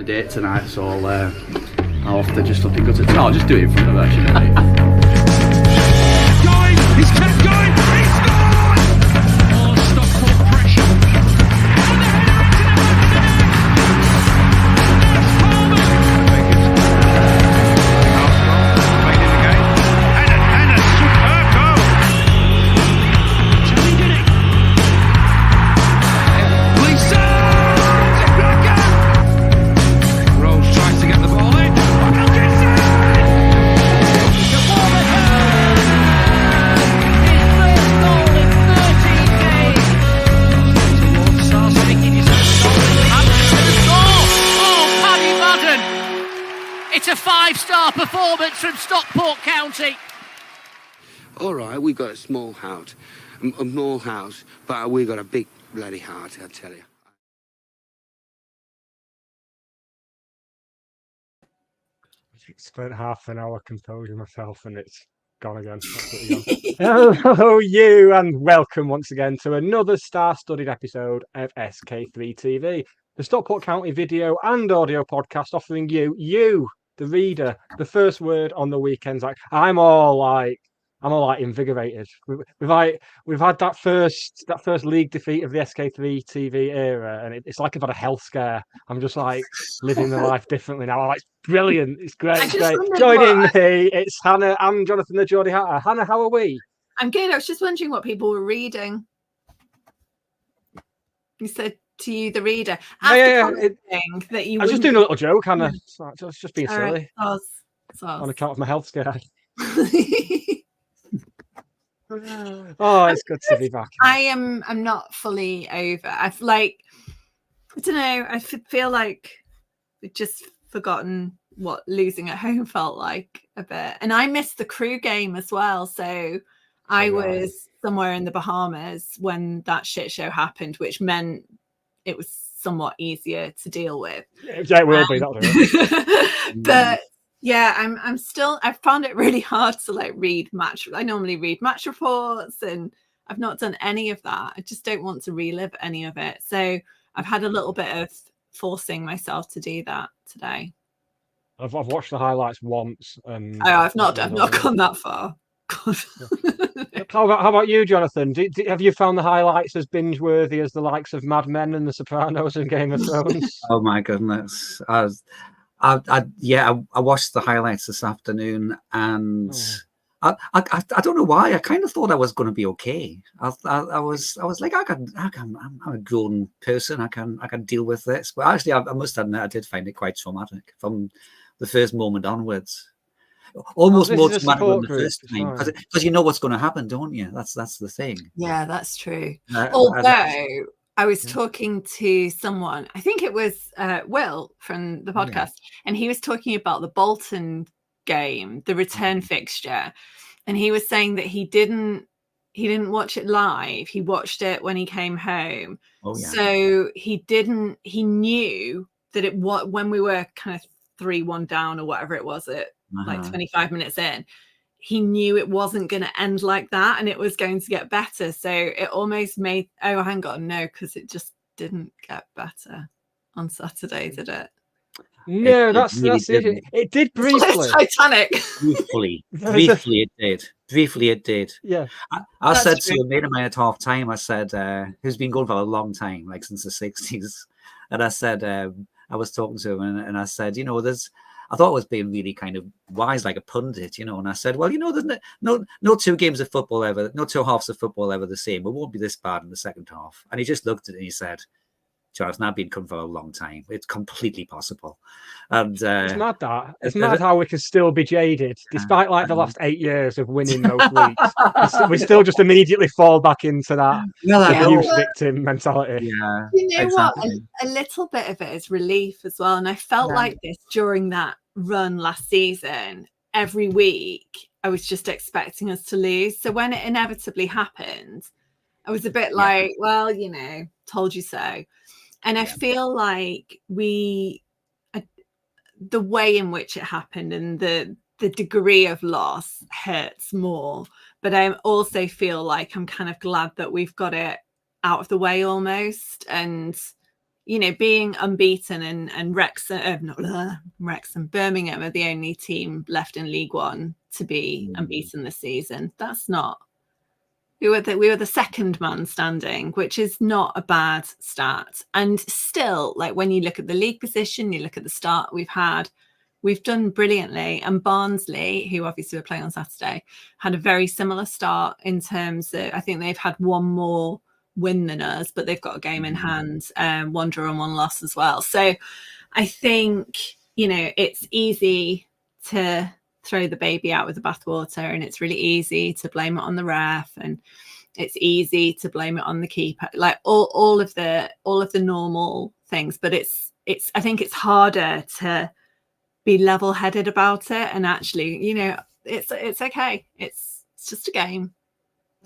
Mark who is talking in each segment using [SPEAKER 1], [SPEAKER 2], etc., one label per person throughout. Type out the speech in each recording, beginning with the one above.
[SPEAKER 1] date tonight, so I'll have to just look good at. I'll just do it in front of her. Shouldn't
[SPEAKER 2] He's kept going. He scored! Oh, Stockport pressure. And the header into the back of the net. It's Palmer. Played in the game. And a superb goal. Johnny did it. Lisa! Rose tries to get the ball in. Parkinson!
[SPEAKER 3] It's a 5-star performance from Stockport County.
[SPEAKER 4] All right, we got a small house, but we got a big bloody heart, I tell you.
[SPEAKER 5] I spent half an hour composing myself and it's gone again. Hello, you, and welcome once again to another star-studded episode of SK3 TV, the Stockport County video and audio podcast offering you, the reader, the first word on the weekends. I'm all invigorated. We've had that first league defeat of the SK3 TV era, and it's like I've had a health scare. I'm just like living the life differently now. It's brilliant. It's great. It's great. Joining me, it's Hannah and Jonathan the Geordie Hatter. Hannah, how are we?
[SPEAKER 6] I'm good. I was just wondering what people were reading. You said to you, the reader.
[SPEAKER 5] Yeah.
[SPEAKER 6] That you.
[SPEAKER 5] I was just doing a little joke, Hannah. I was just being silly.
[SPEAKER 6] Right.
[SPEAKER 5] On account of my health scare. Oh, it's good to be back.
[SPEAKER 6] I'm not fully over. I don't know. I feel like we've just forgotten what losing at home felt like a bit, and I missed the crew game as well. So I was somewhere in the Bahamas when that shit show happened, which meant it was somewhat easier to deal with.
[SPEAKER 5] Yeah, it will be. That'll do it.
[SPEAKER 6] But yeah, I'm still. I found it really hard to read match. I normally read match reports, and I've not done any of that. I just don't want to relive any of it. So I've had a little bit of forcing myself to do that today.
[SPEAKER 5] I've watched the highlights once, and
[SPEAKER 6] I've not gone that far.
[SPEAKER 5] How about you, Jonathan? Have you found the highlights as binge-worthy as the likes of Mad Men and The Sopranos and Game of Thrones?
[SPEAKER 7] Oh my goodness! I watched the highlights this afternoon, and I don't know why. I kind of thought I was going to be okay. I was like, I'm a grown person. I can deal with this. But actually, I must admit, I did find it quite traumatic from the first moment onwards. Almost more traumatic than the first time, because you know what's going to happen, don't you? That's the thing.
[SPEAKER 6] Yeah, that's true. Although I was talking to someone, I think it was Will from the podcast, and he was talking about the Bolton game, the return fixture, and he was saying that he didn't watch it live. He watched it when he came home. So he knew that when we were kind of 3-1 down or whatever it was at like 25 minutes in, he knew it wasn't going to end like that and it was going to get better. So it almost made, hang on, no, because it just didn't get better on Saturday, did it?
[SPEAKER 5] No, that's it. It did briefly.
[SPEAKER 6] Titanic.
[SPEAKER 7] Briefly it did.
[SPEAKER 5] Yeah.
[SPEAKER 7] I said to a mate of mine at half time, I said, who's been going for a long time, like since the 60s. And I said, I was talking to him and I said, I thought I was being really kind of wise, like a pundit, and I said, well, there's no two games of football ever, no two halves of football ever the same. It won't be this bad in the second half. And he just looked at it and he said, Jonathan, I've been coming for a long time. It's completely possible. And
[SPEAKER 5] it's mad that. It's mad how we can still be jaded, despite the last 8 years of winning most weeks. We still just immediately fall back into that abuse victim mentality.
[SPEAKER 7] Yeah,
[SPEAKER 6] what? A little bit of it is relief as well. And I felt like this during that run last season. Every week, I was just expecting us to lose. So when it inevitably happened, I was a bit like, well, told you so. And I feel like the way in which it happened and the degree of loss hurts more. But I also feel like I'm kind of glad that we've got it out of the way almost. And, being unbeaten and Wrexham, Birmingham are the only team left in League One to be unbeaten this season. That's not. We were the second man standing, which is not a bad stat. And still, like when you look at the league position, you look at the start we've done brilliantly. And Barnsley, who obviously were playing on Saturday, had a very similar start in terms of, I think they've had one more win than us, but they've got a game in hand, one draw and one loss as well. So I think, it's easy to throw the baby out with the bathwater, and it's really easy to blame it on the ref, and it's easy to blame it on the keeper, like all of the normal things. But I think it's harder to be level-headed about it, and actually, it's okay. It's just a game.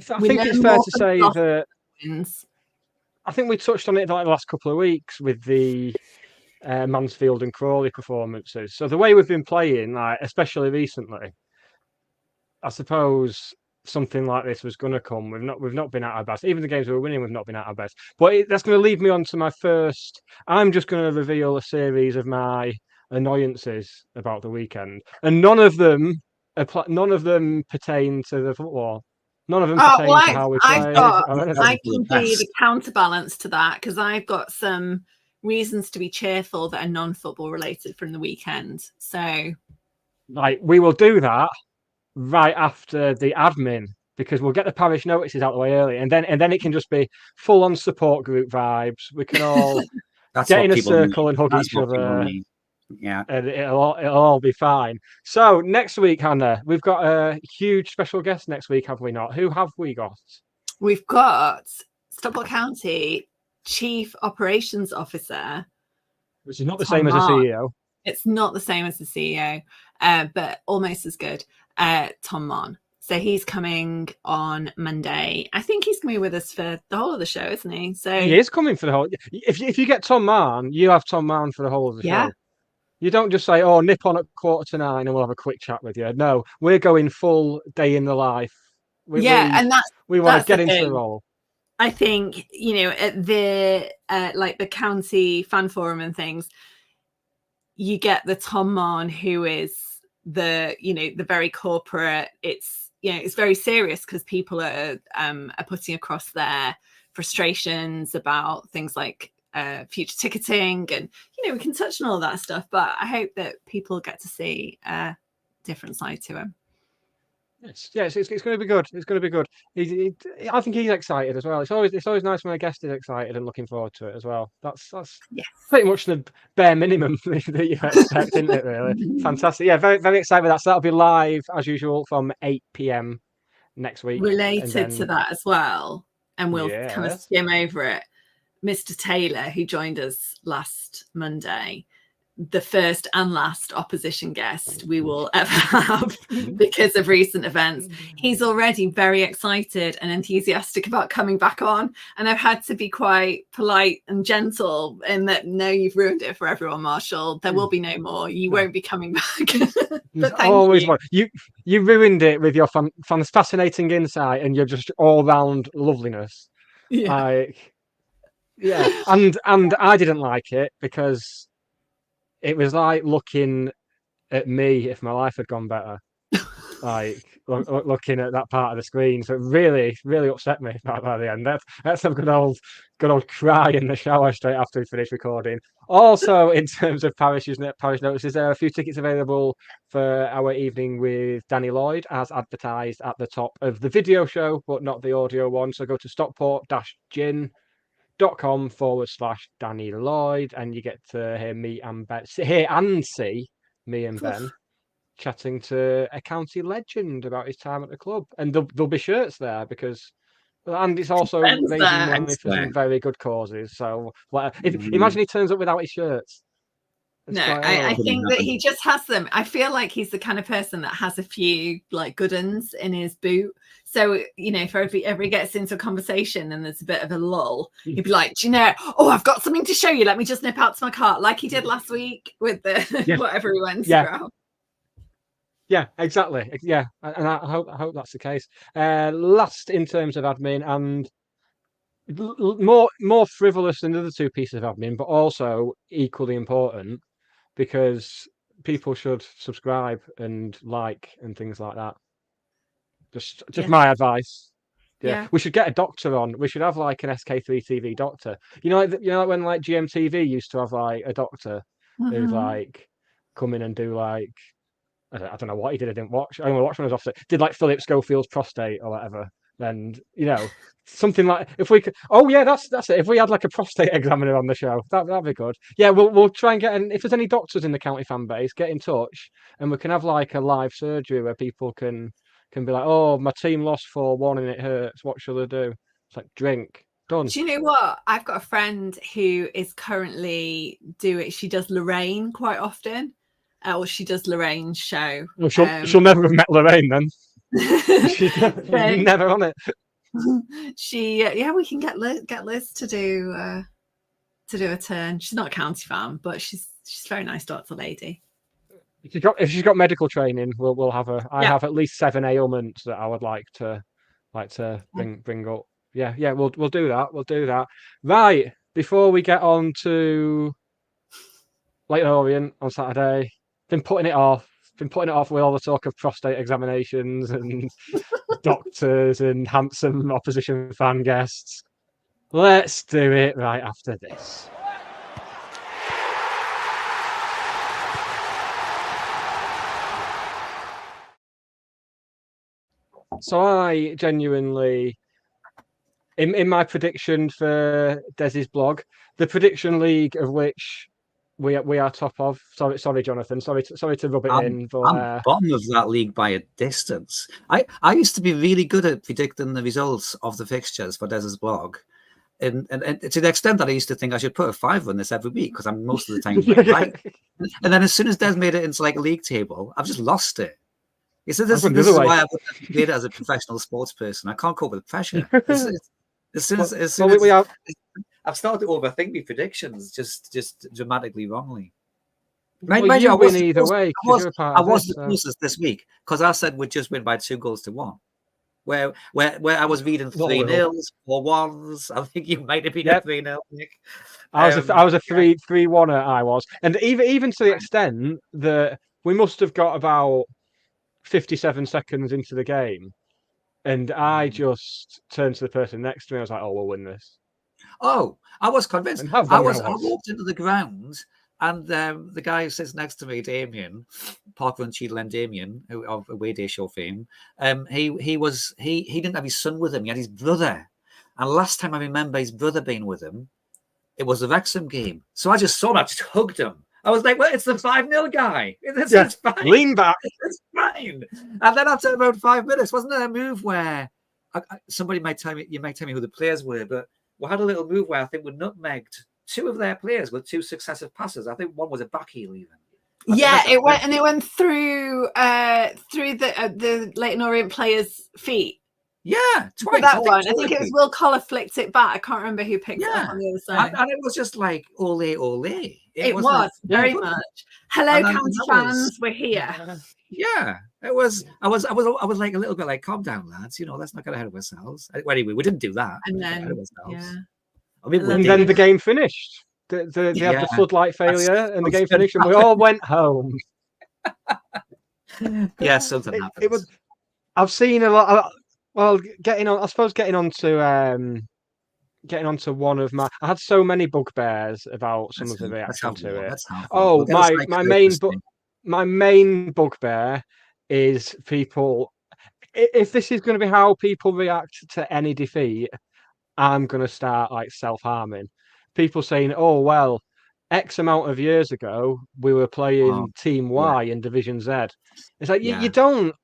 [SPEAKER 5] I think it's fair to say that I think we touched on it like the last couple of weeks with the Mansfield and Crawley performances. So the way we've been playing, like especially recently, I suppose something like this was going to come. We've not been at our best. Even the games we were winning, we've not been at our best. But that's going to lead me on to my first. I'm just going to reveal a series of my annoyances about the weekend, and none of them pertain to the football. None of them pertain to how we play.
[SPEAKER 6] I can be the counterbalance to that, because I've got some reasons to be cheerful that are non-football related from the weekend. So,
[SPEAKER 5] like, we will do that right after the admin, because we'll get the parish notices out of the way early, and then it can just be full on support group vibes. We can all get in a circle and hug each other.
[SPEAKER 7] Yeah,
[SPEAKER 5] and it'll all be fine. So next week, Hannah, we've got a huge special guest next week, have we not? Who have we got?
[SPEAKER 6] We've got Stockport County Chief Operations Officer,
[SPEAKER 5] which is not the same as a CEO.
[SPEAKER 6] It's not the same as the CEO, but almost as good. Tom Mon. So he's coming on Monday. I think he's going to be with us for the whole of the show, isn't he? So
[SPEAKER 5] he is coming for the whole. If you get Tom Mann, you have Tom Mann for the whole of the show. You don't just say, "Oh, nip on at 8:45 and we'll have a quick chat with you." No, we're going full day in the life. We want to get into the role.
[SPEAKER 6] I think at the like the county fan forum and things, you get the Tom Mann, who is the the very corporate. It's very serious, because people are putting across their frustrations about things like future ticketing, and we can touch on all that stuff, but I hope that people get to see a different side to him.
[SPEAKER 5] Yes, it's going to be good. It's going to be good. I think he's excited as well. It's always nice when a guest is excited and looking forward to it as well. That's pretty much the bare minimum that you expect, isn't it? Really fantastic. Yeah, very very excited with that. So that'll be live as usual from 8 p.m. next week.
[SPEAKER 6] Related to that as well, and we'll kind of skim over it. Mr. Taylor, who joined us last Monday, the first and last opposition guest we will ever have because of recent events. He's already very excited and enthusiastic about coming back on, and I've had to be quite polite and gentle in that, no, you've ruined it for everyone, Marshall. There will be no more. You won't be coming back. But
[SPEAKER 5] always you ruined it with your fascinating insight and your just all-round loveliness. And I didn't like it, because it was like looking at me if my life had gone better. Like looking at that part of the screen. So it really, really upset me by the end. Let's have a good old cry in the shower straight after we finish recording. Also, in terms of parish notices, there are a few tickets available for our evening with Danny Lloyd, as advertised at the top of the video show, but not the audio one. So go to stockport-gin.com/Danny Lloyd, and you get to hear me and Ben, see me and Ben chatting to a county legend about his time at the club. And there'll be shirts there, and it's also raising money for some very good causes. So imagine he turns up without his shirts.
[SPEAKER 6] I think that he just has them. I feel like he's the kind of person that has a few like good uns in his boot. So, if ever he gets into a conversation and there's a bit of a lull, he'd be like, I've got something to show you. Let me just nip out to my car, like he did last week with the whatever he went through.
[SPEAKER 5] Yeah, exactly. Yeah, and I hope that's the case. Last in terms of admin, and more frivolous than the other two pieces of admin, but also equally important because people should subscribe and like and things like that. Just my advice. Yeah, we should get a doctor on. We should have like an SK3 TV doctor. You know, like when like GMTV used to have like a doctor who'd like come in and do like I don't know what he did. I didn't watch. I only watched when I was off. Did like Philip Schofield's prostate or whatever. Then something like if we could. Oh yeah, that's it. If we had like a prostate examiner on the show, that'd be good. Yeah, we'll try and get. If there's any doctors in the county fan base, get in touch, and we can have like a live surgery where people can be like, oh, my team lost 4-1 and it hurts. What shall I do? It's like drink. Done.
[SPEAKER 6] Do you know what? I've got a friend who is currently she does Lorraine quite often. Or she does Lorraine's show.
[SPEAKER 5] Well, she'll never have met Lorraine then. She's never on it.
[SPEAKER 6] We can get Liz to do a turn. She's not a county fan, but she's a very nice doctor lady.
[SPEAKER 5] If she's got medical training, we'll have her. I have at least 7 ailments that I would like to bring up. Yeah, we'll do that. We'll do that. Right, before we get on to Leyton Orient on Saturday, been putting it off with all the talk of prostate examinations and doctors and handsome opposition fan guests. Let's do it right after this. So I genuinely, in my prediction for Desi's blog, the prediction league of which we are top of. Sorry, Jonathan. Sorry to rub it in. But
[SPEAKER 7] I'm bottom of that league by a distance. I used to be really good at predicting the results of the fixtures for Des's blog. And to the extent that I used to think I should put a 5 on this every week because I'm most of the time right. And then as soon as Des made it into like a league table, I've just lost it. This is why I wouldn't made it as a professional sports person. I can't cope with the pressure. As soon as I've started to overthink my predictions just dramatically wrongly.
[SPEAKER 5] I win either way.
[SPEAKER 7] I was the closest this week because I said we'd just win by 2-1. Where I was reading 3-0s, 4-1s. I think you might have been a 3-0, Nick.
[SPEAKER 5] I was a 3-1er. I was, and even to the extent that we must have got about 57 seconds into the game, and I just turned to the person next to me. I was like, "Oh, we'll win this."
[SPEAKER 7] Oh, I was convinced. I walked into the ground, and the guy who sits next to me, Damien, Parker and Cheadle and Damien, of Away Day Show fame, he didn't have his son with him. He had his brother. And last time I remember his brother being with him, it was the Wrexham game. So I just saw him. I just hugged him. I was like, well, it's the 5-0 guy. It's fine.
[SPEAKER 5] Lean back.
[SPEAKER 7] It's fine. And then after about 5 minutes, wasn't there a move where somebody might tell me, you might tell me who the players were, but we had a little move where I think we nutmegged 2 of their players with 2 successive passes. I think one was a backheel even.
[SPEAKER 6] It went through the Leyton Orient players' feet.
[SPEAKER 7] Yeah, twice.
[SPEAKER 6] That one, I think it was Will Collar flicked it back. I can't remember who picked it up on the other side.
[SPEAKER 7] And it was just like ole ole.
[SPEAKER 6] It was very much. Hello, county fans, we're here.
[SPEAKER 7] Yeah, it was. I was like a little bit like, calm down, lads. Let's not get ahead of ourselves. Well, anyway, we didn't do that.
[SPEAKER 6] And then,
[SPEAKER 5] and then the game finished. They had the floodlight failure, and the game finished, and we all went home.
[SPEAKER 7] Yeah, something happened.
[SPEAKER 5] I've seen a lot. Getting on to one of my. I had so many bugbears about some of the reaction to it. Oh, my main bugbear is people. If this is going to be how people react to any defeat, I'm going to start like self-harming. People saying, "Oh well, X amount of years ago we were playing Team Y in Division Z." It's like you don't.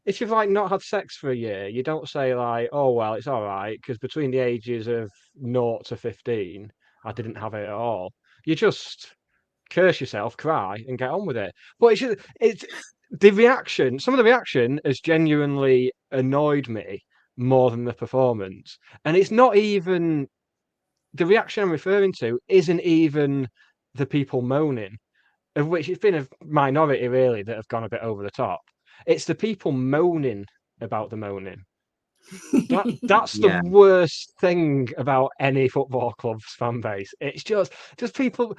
[SPEAKER 5] If you've not had sex for a year, you don't say like, "Oh well, it's all right," because between the ages of 0 to 15, I didn't have it at all. You just curse yourself, cry, and get on with it. But it's the reaction. Some of the reaction has genuinely annoyed me more than the performance, and it's not even the reaction I'm referring to. Isn't even the people moaning, of which it's been a minority really that have gone a bit over the top. It's the people moaning about the moaning. That's the worst thing about any football club's fan base. It's just people.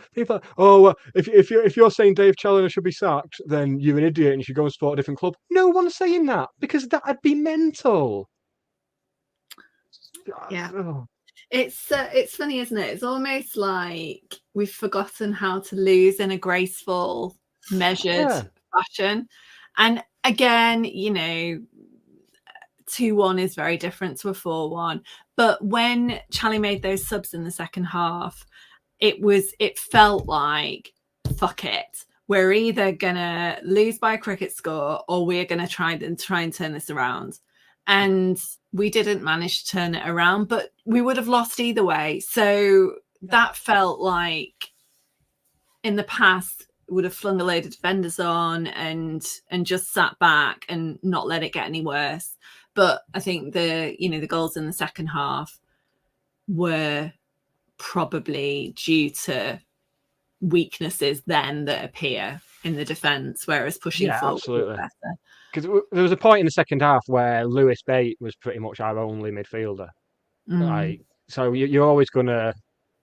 [SPEAKER 5] Oh, if you're saying Dave Challoner should be sacked, then you're an idiot and you should go and support a different club. No one's saying that because that'd be mental.
[SPEAKER 6] Yeah.
[SPEAKER 5] Oh.
[SPEAKER 6] It's funny, isn't it? It's almost like we've forgotten how to lose in a graceful, measured fashion. And again, 2-1 is very different to a 4-1. But when Charlie made those subs in the second half, it felt like, fuck it. We're either gonna lose by a cricket score or we're gonna try and turn this around. And we didn't manage to turn it around, but we would have lost either way. So that felt like in the past would have flung a load of defenders on and just sat back and not let it get any worse. But I think the goals in the second half were probably due to weaknesses then that appear in the defence, whereas pushing forward
[SPEAKER 5] absolutely.
[SPEAKER 6] was better.
[SPEAKER 5] Because there was a point in the second half where Lewis Bate was pretty much our only midfielder. Like, so you're always gonna,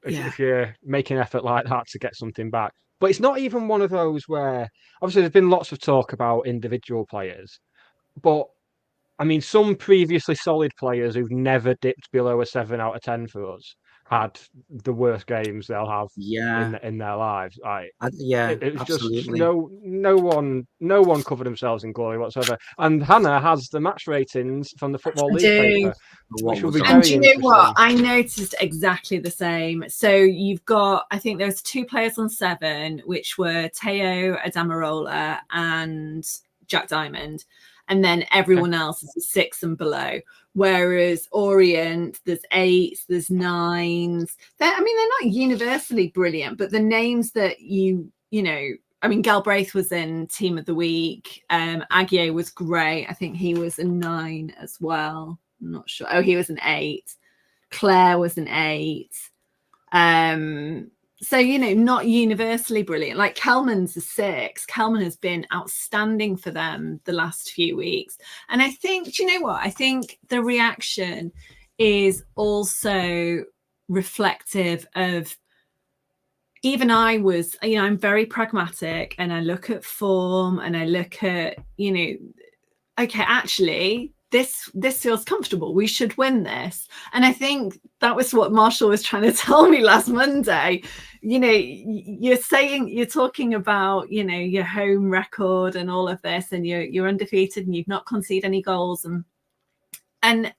[SPEAKER 5] if you're making an effort like that to get something back. But it's not even one of those where, obviously, there's been lots of talk about individual players, but I mean, some previously solid players who've never dipped below a 7 out of 10 for us had the worst games they'll have in their lives. It's
[SPEAKER 7] absolutely.
[SPEAKER 5] just no one covered themselves in glory whatsoever. And Hannah has the match ratings from the Football League paper, which will be very interesting.
[SPEAKER 6] And do you know what? I noticed exactly the same. So you've got, I think there's 2 players on 7, which were Teo Adamarola and Jack Diamond. And then everyone else is a 6 and below. Whereas Orient, there's 8s, there's 9s. They're not universally brilliant, but the names that Galbraith was in Team of the Week. Aguier was great. I think he was a 9 as well. I'm not sure. Oh, he was an 8. Claire was an 8. So, not universally brilliant. Like Kelman's a 6. Kelman has been outstanding for them the last few weeks. And I think, do you know what? I think the reaction is also reflective of, even I was, I'm very pragmatic and I look at form and I look at, okay, actually, this feels comfortable. We should win this. And I think that was what Marshall was trying to tell me last Monday. You're talking about, your home record and all of this, and you're undefeated and you've not conceded any goals. And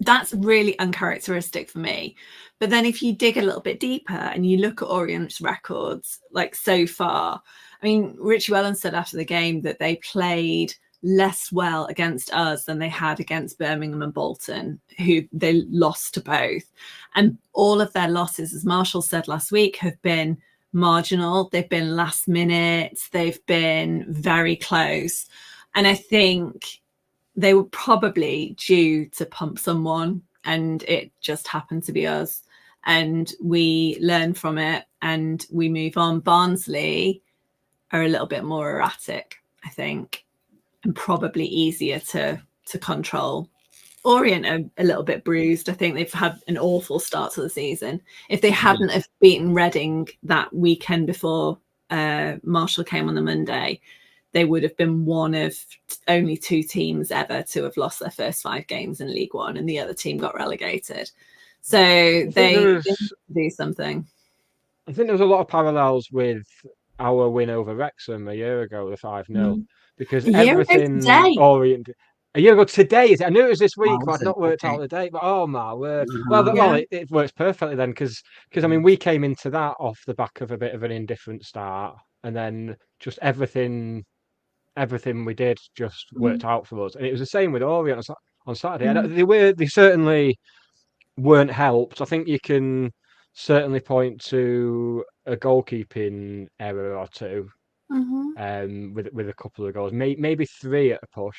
[SPEAKER 6] that's really uncharacteristic for me. But then if you dig a little bit deeper and you look at Orient's records, like so far, Richie Wellen said after the game that they played less well against us than they had against Birmingham and Bolton, who they lost to both. And all of their losses, as Marshall said last week, have been marginal. They've been last minute. They've been very close. And I think they were probably due to pump someone, and it just happened to be us. And we learn from it and we move on. Barnsley are a little bit more erratic, I think, and probably easier to control. Orient are a little bit bruised. I think they've had an awful start to the season. If they hadn't have beaten Reading that weekend before Marshall came on the Monday, they would have been one of only 2 teams ever to have lost their first 5 games in League One, and the other team got relegated. So they do something.
[SPEAKER 5] I think there was a lot of parallels with our win over Wrexham a year ago, the 5-0, because everything Orient. A year ago today, I knew it was this week, but I'd not worked out the date. But oh my word! Well, it works perfectly then, because we came into that off the back of a bit of an indifferent start, and then just everything we did just worked out for us, and it was the same with Orient on Saturday. They certainly weren't helped. I think you can certainly point to a goalkeeping error or 2. With a couple of goals, maybe 3 at a push,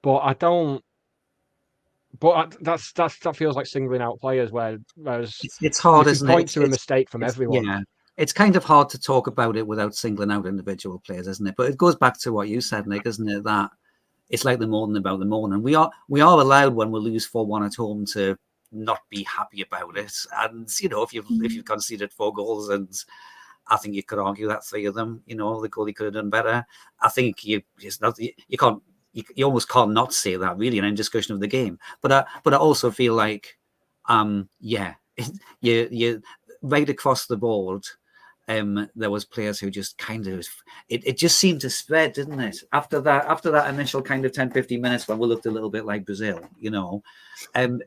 [SPEAKER 5] but I don't. But that feels like singling out players, whereas
[SPEAKER 7] it's hard,
[SPEAKER 5] isn't
[SPEAKER 7] it?
[SPEAKER 5] Point to a mistake from everyone.
[SPEAKER 7] Yeah, it's kind of hard to talk about it without singling out individual players, isn't it? But it goes back to what you said, Nick, isn't it? That it's like the moaning about the moaning. We are allowed when we lose 4-1 at home to not be happy about it. And if you've conceded 4 goals, and I think you could argue that 3 of them, the goalie could have done better. I think you almost can't not say that really in any discussion of the game. But I also feel like, you right across the board, there was players who just kind of it just seemed to spread, didn't it? After that initial kind of 10-15 minutes when we looked a little bit like Brazil, and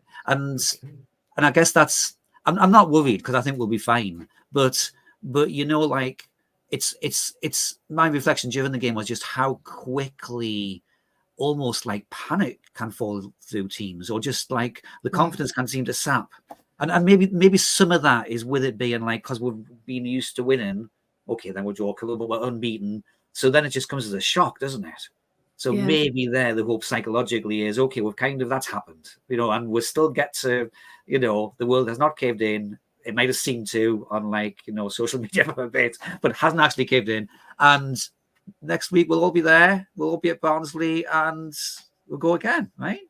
[SPEAKER 7] I guess that's I'm not worried because I think we'll be fine. But like it's my reflection during the game was just how quickly almost like panic can fall through teams, or just like the confidence can seem to sap. And maybe some of that is with it being like, because we've been used to winning, okay, then we're draw killer, but we're unbeaten. So then it just comes as a shock, doesn't it? So maybe the hope psychologically is, okay, that's happened, and we still get to, the world has not caved in. It might have seemed to on social media for a bit, but it hasn't actually caved in. And next week we'll all be there. We'll all be at Barnsley and we'll go again, right?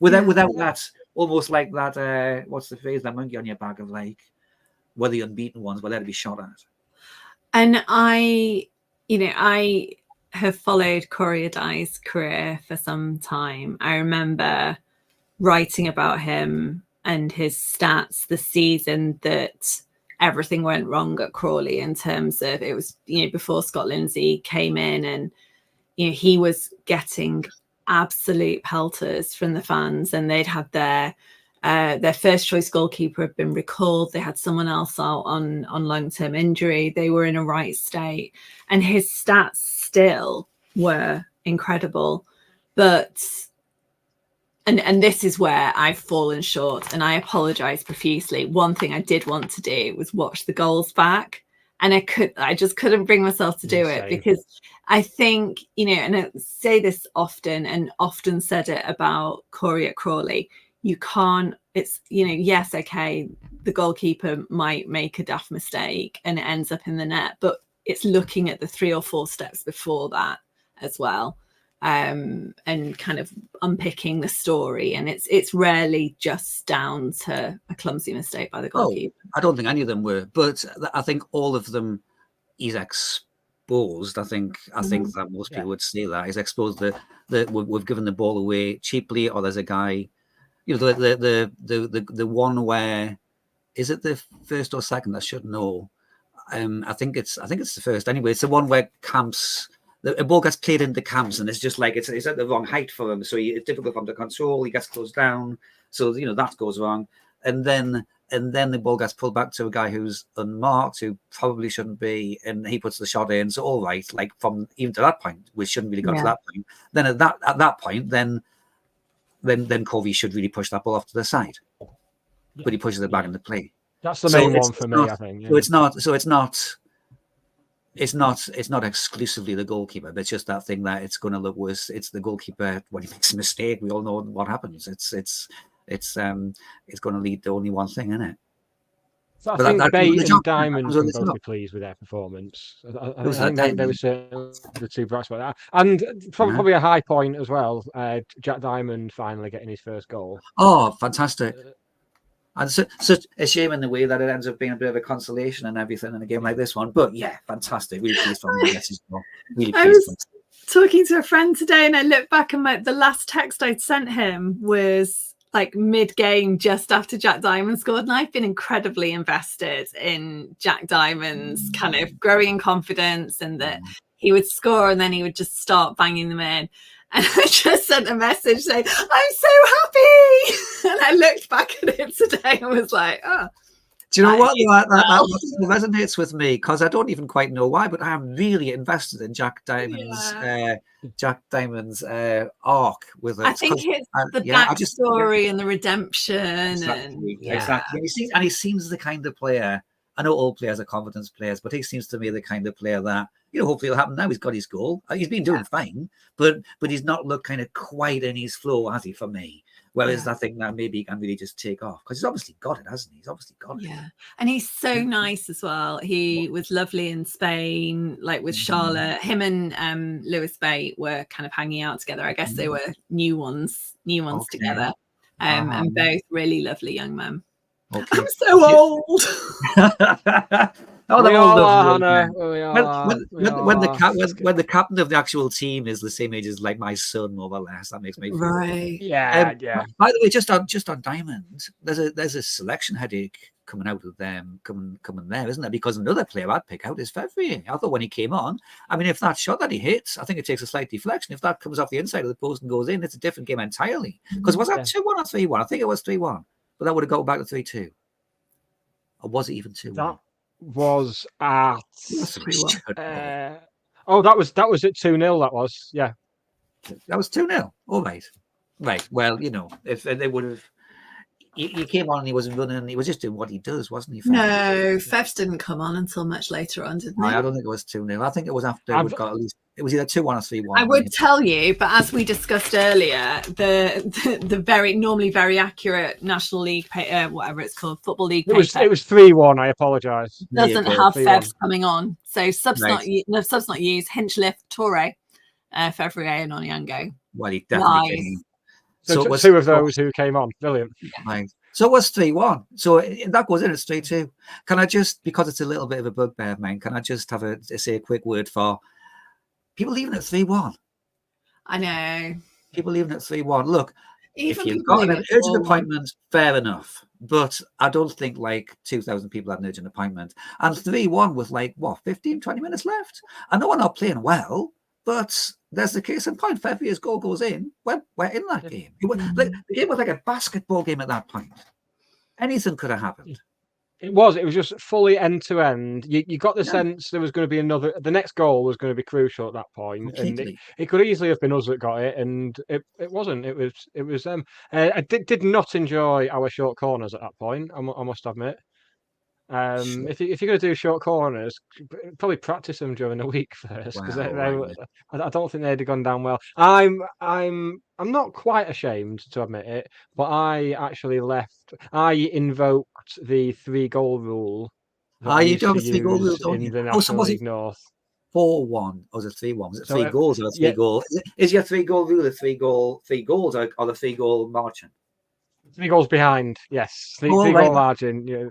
[SPEAKER 7] Without that, almost like that, what's the phrase, that monkey on your back of like, we're the unbeaten ones, we're there to be shot at.
[SPEAKER 6] And I have followed Corey Adai's career for some time. I remember writing about him and his stats the season that everything went wrong at Crawley, in terms of, it was, before Scott Lindsay came in, and, he was getting absolute pelters from the fans, and they'd had their first choice goalkeeper had been recalled. They had someone else out on long-term injury. They were in a right state, and his stats still were incredible. But and this is where I've fallen short, and I apologize profusely. One thing I did want to do was watch the goals back, and I just couldn't bring myself to do it, because I think, and I say this often, and often said it about Corey at Crawley, you can't, it's, yes, okay, the goalkeeper might make a daft mistake and it ends up in the net, but it's looking at the 3 or 4 steps before that as well, and kind of unpicking the story. And it's rarely just down to a clumsy mistake by the goalkeeper.
[SPEAKER 7] I don't think any of them were, but I think all of them is exposed. I think that most people would say that he's exposed that we've given the ball away cheaply, or there's a guy, the one where, is it the first or second? I should know. I think it's the first. Anyway, it's the one where Camps, the ball gets played into Camps, and it's just like it's at the wrong height for him, so it's difficult for him to control. He gets closed down, so that goes wrong, and then the ball gets pulled back to a guy who's unmarked, who probably shouldn't be, and he puts the shot in. So all right, like from even to that point, we shouldn't really got to that point. Then at that point, then Covey should really push that ball off to the side, but he pushes it back into play. That's the main one for me, I think. Yeah. So it's not exclusively the goalkeeper, but it's just that thing that it's going to look worse. It's the goalkeeper when he makes a mistake. We all know what happens. It's going to lead to only one thing, isn't it?
[SPEAKER 5] So I think Bate and Diamond can both be pleased with their performance. I think they were certainly the 2 bright spots. And probably a high point as well, Jack Diamond finally getting his first goal.
[SPEAKER 7] Oh, fantastic. And such a shame in the way that it ends up being a bit of a consolation and everything in a game like this one. But yeah, fantastic. Really pleased for him. Really pleased.
[SPEAKER 6] I was talking to a friend today, and I looked back, and the last text I'd sent him was like mid-game, just after Jack Diamond scored, and I've been incredibly invested in Jack Diamond's kind of growing confidence, and that he would score and then he would just start banging them in. And I just sent a message saying, I'm so happy. And I looked back at it today and was like, oh.
[SPEAKER 7] Do you know what? That resonates with me, because I don't even quite know why, but I am really invested in Jack Diamond's arc with it.
[SPEAKER 6] I think it's the backstory and the redemption.
[SPEAKER 7] Exactly. And he seems the kind of player I know all players are confidence players, but he seems to me the kind of player that, hopefully it'll happen now. He's got his goal. He's been doing fine, but he's not looked kind of quite in his flow, has he, for me? Whereas I think that maybe he can really just take off because he's obviously got it, hasn't he? He's obviously got it.
[SPEAKER 6] Yeah. And he's so nice as well. He was lovely in Spain, like with Charlotte. Him and Lewis Bate were kind of hanging out together. I guess they were new ones together. And both really lovely young men.
[SPEAKER 7] Okay.
[SPEAKER 6] I'm so old.
[SPEAKER 7] Oh,
[SPEAKER 5] We
[SPEAKER 7] they're
[SPEAKER 5] all
[SPEAKER 7] all
[SPEAKER 5] are,
[SPEAKER 7] lovely.
[SPEAKER 5] Hannah.
[SPEAKER 7] When the captain of the actual team is the same age as like my son, more or less, that makes me feel
[SPEAKER 6] Right.
[SPEAKER 5] Yeah.
[SPEAKER 7] By the way, just on Diamond, there's a selection headache coming out of them coming there, isn't there? Because another player I'd pick out is Fevrier. I thought when he came on, I mean, if that shot that he hits, I think it takes a slight deflection. If that comes off the inside of the post and goes in, it's a different game entirely. Because was that 2-1 or 3-1? I think it was 3-1, but that would have got back to 3-2. Or was it even 2-1?
[SPEAKER 5] That was at.
[SPEAKER 7] That
[SPEAKER 5] That was at 2-0. That was
[SPEAKER 7] was 2-0. All right. Right. Well, if they would have. He came on and he wasn't running. He was just doing what he does, wasn't he?
[SPEAKER 6] No, Fevs didn't come on until much later on, didn't he?
[SPEAKER 7] I don't think it was 2-0. I think it was after we'd got at least. It was either 2-1 or 3-1.
[SPEAKER 6] I would tell you, but as we discussed earlier, the very normally very accurate National League, whatever it's called, Football League.
[SPEAKER 5] It was 3-1. I apologise.
[SPEAKER 6] Doesn't have
[SPEAKER 5] 3-1.
[SPEAKER 6] Fevs coming on, so subs not used. Hinchcliffe, Torre, Fevrier, and Onyango.
[SPEAKER 7] Well, he definitely came.
[SPEAKER 5] So it was two of those who came on. Brilliant.
[SPEAKER 7] Right. So it was 3-1. So that goes in at 3-2. Can I just, because it's a little bit of a bugbear of mine, can I just say a quick word for people leaving at 3-1?
[SPEAKER 6] I know.
[SPEAKER 7] People leaving at 3-1. Look,
[SPEAKER 6] Even
[SPEAKER 7] if you've got an urgent appointment, fair enough. But I don't think like 2,000 people had an urgent appointment. And 3-1 with 15, 20 minutes left. I know we're not playing well, but there's the case in point. Fevrier's goal goes in. We're in that game. The game was like a basketball game at that point. Anything could have happened.
[SPEAKER 5] It was just fully end to end. You got the sense there was going to be the next goal was going to be crucial at that point.
[SPEAKER 7] Completely.
[SPEAKER 5] And it could easily have been us that got it, and it wasn't. It was them. I did not enjoy our short corners at that point, I must admit. If you're going to do short corners, probably practice them during the week first, because I don't think they'd have gone down well. I'm not quite ashamed to admit it, but I actually I invoked the 3-goal rule.
[SPEAKER 7] You don't have a 3-goal rule, don't you?
[SPEAKER 5] In the National League North.
[SPEAKER 7] 4-1 or was it 3-1? Was it 3 goals or 3 goals? Is your 3-goal rule a 3 goals or the 3-goal margin?
[SPEAKER 5] 3 goals behind, yes. 3-goal margin. Yeah.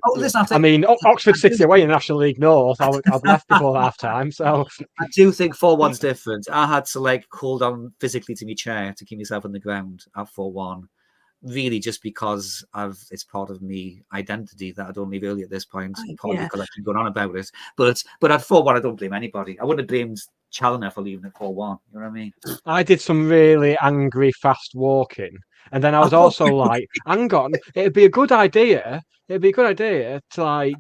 [SPEAKER 5] I mean, Oxford City away in the National League North. I'd left before half time. So
[SPEAKER 7] I do think 4-1's different. I had to hold on physically to my chair to keep myself on the ground at 4-1. Really, just because it's part of me identity that I don't leave early at this point. Probably because I keep going on about it. But at 4-1, I don't blame anybody. I wouldn't have blamed Challoner for leaving at 4-1. You know what I mean?
[SPEAKER 5] I did some really angry fast walking. And then I was also like, hang on, it'd be a good idea to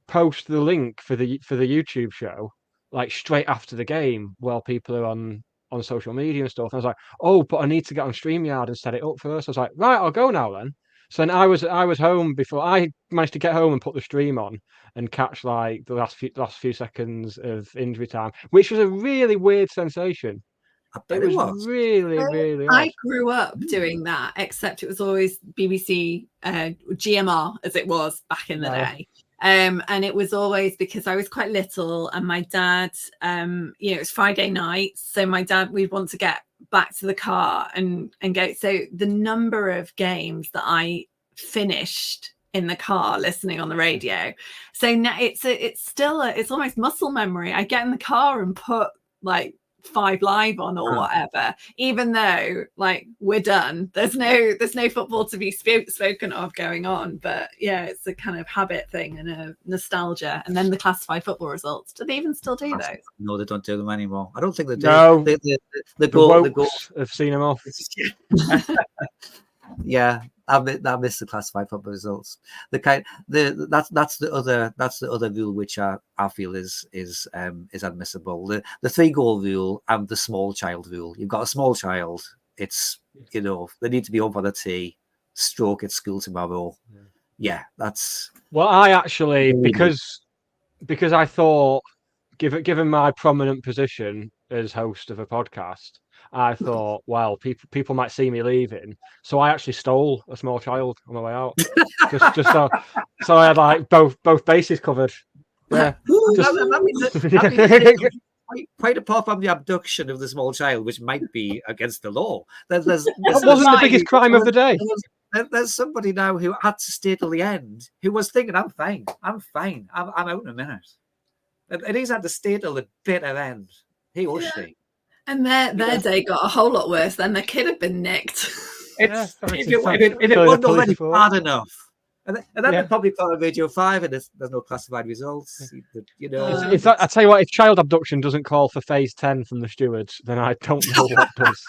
[SPEAKER 5] post the link for the YouTube show straight after the game while people are on social media and stuff. And I was like, oh, but I need to get on StreamYard and set it up first. I was like, right, I'll go now then. So then I was home before I managed to get home and put the stream on and catch the last few seconds of injury time, which was a really weird sensation. It was really, really odd.
[SPEAKER 6] I grew up doing that, except it was always BBC GMR as it was back in the day. And it was always because I was quite little and my dad, it was Friday night. So my dad, we'd want to get back to the car and go. So the number of games that I finished in the car listening on the radio. So now it's almost muscle memory. I get in the car and put 5 Live on or whatever, even though we're done. There's no football to be spoken of going on, but it's a kind of habit thing and a nostalgia. And then the classified football results, do they even still do those?
[SPEAKER 7] No, they don't do them anymore. I don't think they do.
[SPEAKER 5] No,
[SPEAKER 7] the goal
[SPEAKER 5] have seen them off.
[SPEAKER 7] Yeah, I missed the classified football results. That's the other rule which I feel is admissible. The 3-goal rule and the small child rule. You've got a small child. It's they need to be home for the tea. Stroke at school tomorrow. Yeah, that's.
[SPEAKER 5] Well, I actually because because I thought, given my prominent position as host of a podcast, I thought, well, people might see me leaving, so I actually stole a small child on my way out, just so I had like both bases covered. Yeah,
[SPEAKER 7] quite apart from the abduction of the small child, which might be against the law. That
[SPEAKER 5] wasn't the biggest crime of the day.
[SPEAKER 7] There's somebody now who had to stay till the end, who was thinking, I'm fine, I'm out in a minute. And he's had to stay till the bitter end. He or she.
[SPEAKER 6] And their day got a whole lot worse than their kid had been nicked.
[SPEAKER 7] If it wasn't already bad enough. And then they probably put on Radio 5 and there's no classified results. You know.
[SPEAKER 5] I tell you what, if child abduction doesn't call for phase 10 from the stewards, then I don't know what does.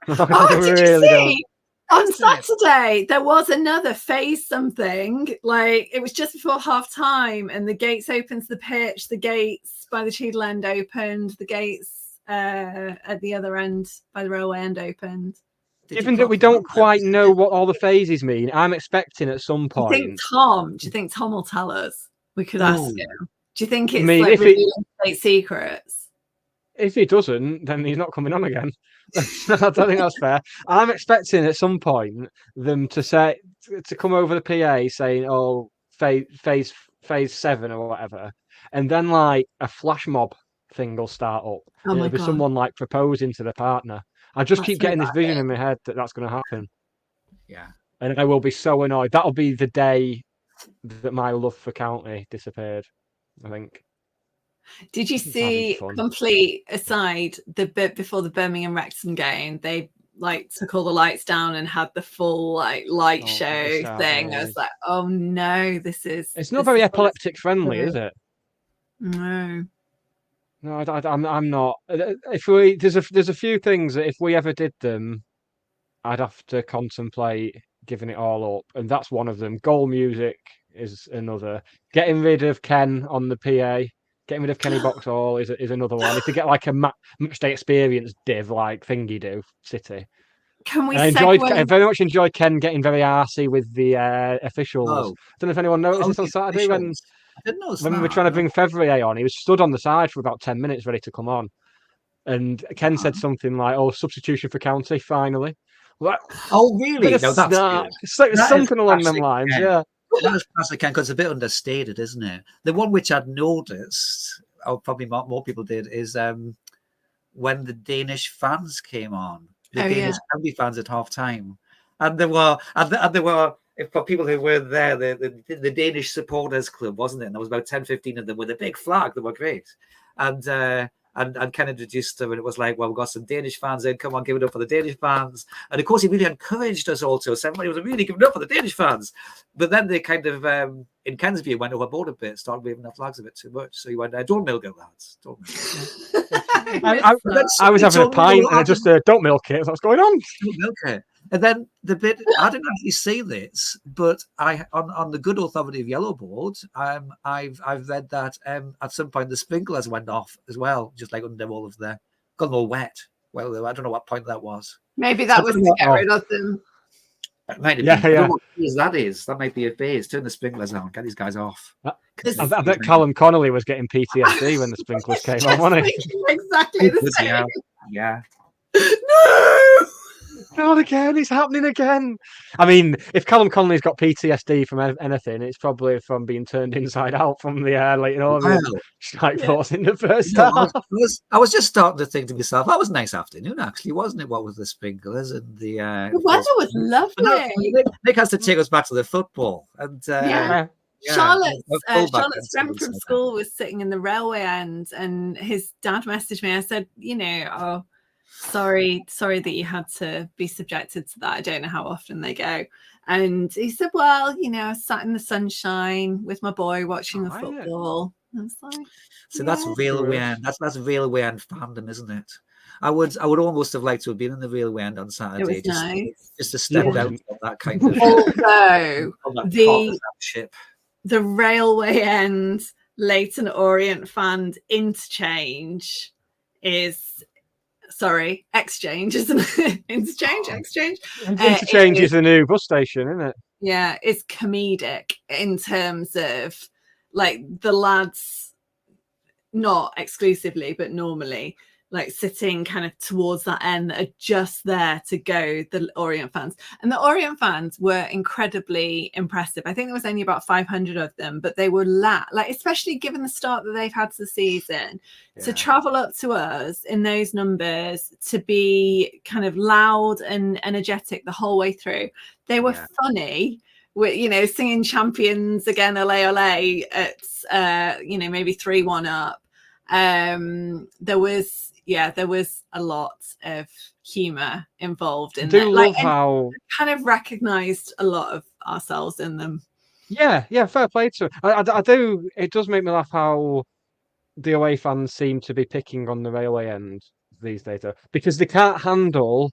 [SPEAKER 6] Did you see? On Saturday, there was another phase something. Like, it was just before half time, and the gates opened to the pitch. The gates by the Cheadle end opened. The gates at the other end by the railway end opened.
[SPEAKER 5] Given that we don't quite know what all the phases mean, I'm expecting at some point.
[SPEAKER 6] Do you think Tom will tell us? We could ask him. Do you think it's
[SPEAKER 5] if
[SPEAKER 6] revealing state secrets?
[SPEAKER 5] If he doesn't, then he's not coming on again. I don't think that's fair. I'm expecting at some point them to come over the PA saying, "Oh, phase 7 or whatever," and then like a flash mob thing will start up.
[SPEAKER 6] Oh
[SPEAKER 5] It'll be someone like proposing to the partner. I just keep getting this vision in my head that that's going to happen.
[SPEAKER 7] Yeah,
[SPEAKER 5] and I will be so annoyed. That'll be the day that my love for County disappeared, I think.
[SPEAKER 6] Did you see, complete aside, the bit before the Birmingham Wrexham game, they like took all the lights down and had the full like light show thing? I was like, oh no, it's not
[SPEAKER 5] very epileptic friendly, is it?
[SPEAKER 6] No,
[SPEAKER 5] I'm not. There's a few things that if we ever did them, I'd have to contemplate giving it all up, and that's one of them. Goal music is another. Getting rid of Ken on the PA. Getting rid of Kenny Boxall is another one. If you get like a match day experience div like Thingy do, City.
[SPEAKER 6] Can we?
[SPEAKER 5] I very much enjoyed Ken getting very arsey with the officials. I don't know if anyone noticed this on Saturday when we were trying to bring Fevrier on. He was stood on the side for about 10 minutes ready to come on. And Ken said something like, "Oh, substitution for County, finally." Like,
[SPEAKER 7] oh, really? No, that's good.
[SPEAKER 5] Something along them lines, yeah.
[SPEAKER 7] That's classic Ken, because it's a bit understated, isn't it? The one which I'd noticed, probably more people did, is when the Danish fans came on, the Danish County fans at half time, and there were for people who were there, the Danish supporters club, wasn't it? And there was about 10-15 of them with a big flag. They were great, and Ken introduced them, and it was like, well, we've got some Danish fans in. Come on, give it up for the Danish fans. And of course, he really encouraged us also. So everybody was really giving it up for the Danish fans. But then they kind of, in Ken's view, went overboard a bit, started waving their flags a bit too much. So he went, don't milk it, lads. Don't milk it.
[SPEAKER 5] I was having a pint and I just don't milk it. What's going on?
[SPEAKER 7] Don't milk it. And then the bit, I didn't actually see this, but on the good authority of Yellowboard, I've read that at some point the sprinklers went off as well, just like under all of got all wet. Well, I don't know what point that was.
[SPEAKER 6] Maybe that was to get rid of them.
[SPEAKER 7] That might have been. What phase that is. That might be a phase. Turn the sprinklers on, get these guys off.
[SPEAKER 5] I bet Callum Connolly was getting PTSD when the sprinklers came on, wasn't he?
[SPEAKER 6] Exactly the same.
[SPEAKER 7] Yeah.
[SPEAKER 6] No!
[SPEAKER 5] Not again, it's happening again. I mean, if Callum Connolly's got PTSD from anything, it's probably from being turned inside out from the Leighton Orient strike force in the first half.
[SPEAKER 7] I was just starting to think to myself, that was a nice afternoon, actually, wasn't it? What with the sprinklers and the
[SPEAKER 6] weather was lovely.
[SPEAKER 7] Nick has to take us back to the football. And
[SPEAKER 6] Charlotte's friend from school was sitting in the railway end, and his dad messaged me. I said, sorry that you had to be subjected to that. I don't know how often they go. And he said, well, I sat in the sunshine with my boy watching the football. I was like,
[SPEAKER 7] so that's railway end. That's railway end fandom, isn't it? I would almost have liked to have been in the railway end on Saturday.
[SPEAKER 6] It was nice.
[SPEAKER 7] Just to step out of that kind of
[SPEAKER 6] although the railway end Leighton Orient fan interchange is exchange, isn't it? Exchange.
[SPEAKER 5] Interchange is a new bus station, isn't it?
[SPEAKER 6] Yeah, it's comedic in terms of like the lads not exclusively, but normally, like sitting kind of towards that end that are just there to go, the Orient fans. And the Orient fans were incredibly impressive. I think there was only about 500 of them, but they were like, especially given the start that they've had to the season, to travel up to us in those numbers, to be kind of loud and energetic the whole way through. They were funny. With, you know, singing champions again, ole ole at maybe 3-1 up. There was a lot of humor involved in
[SPEAKER 5] I do
[SPEAKER 6] that.
[SPEAKER 5] love how
[SPEAKER 6] kind of recognized a lot of ourselves in them.
[SPEAKER 5] Yeah, fair play to it. I do. It does make me laugh how the away fans seem to be picking on the railway end these days, though, because they can't handle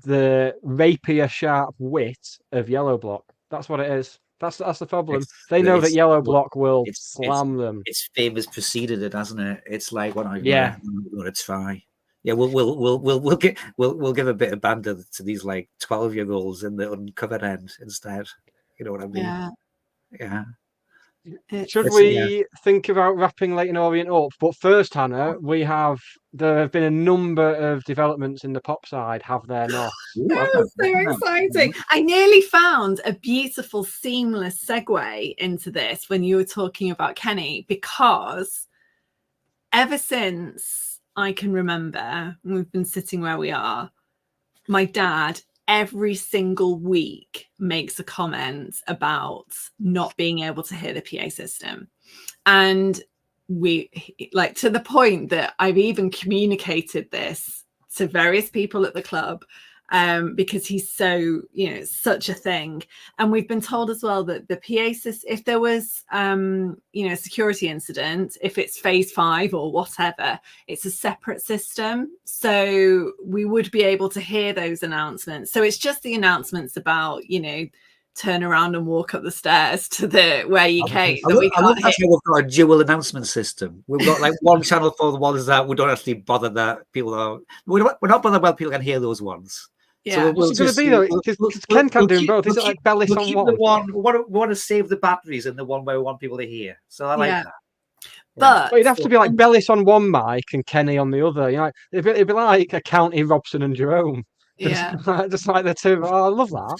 [SPEAKER 5] the rapier, sharp wit of Yellow Block. That's what it is. That's the problem. They know that Yellow Block will slam them.
[SPEAKER 7] Its famous preceded it, hasn't it? It's like what I'm
[SPEAKER 5] Yeah.
[SPEAKER 7] going to try. Yeah, we'll give a bit of banter to these like 12-year-olds in the uncovered end instead. You know what I mean? Yeah.
[SPEAKER 5] Should we think about wrapping Leyton Orient up? But first, Hannah, there have been a number of developments in the pop side, have there not?
[SPEAKER 6] So exciting. I nearly found a beautiful, seamless segue into this when you were talking about Kenny, because ever since I can remember, we've been sitting where we are, my dad every single week makes a comment about not being able to hear the PA system. And we, like, to the point that I've even communicated this to various people at the club, because he's so, such a thing. And we've been told as well that the PA system, if there was, a security incident, if it's phase 5 or whatever, it's a separate system. So we would be able to hear those announcements. So it's just the announcements about, turn around and walk up the stairs to where you came.
[SPEAKER 7] I love how we've got a dual announcement system. We've got like one channel for the ones that we don't actually bother that people are. We're not bothered when people can hear those ones.
[SPEAKER 6] Yeah,
[SPEAKER 5] so what's it going to be though? Because Ken can do both. Is it like Bellis on one?
[SPEAKER 7] We want to save the batteries in the one where we want people to hear. So I like that.
[SPEAKER 6] But
[SPEAKER 5] it'd have to be like Bellis on one mic and Kenny on the other. It'd be like a County, Robson and Jerome. Just like the two. Oh, I love that.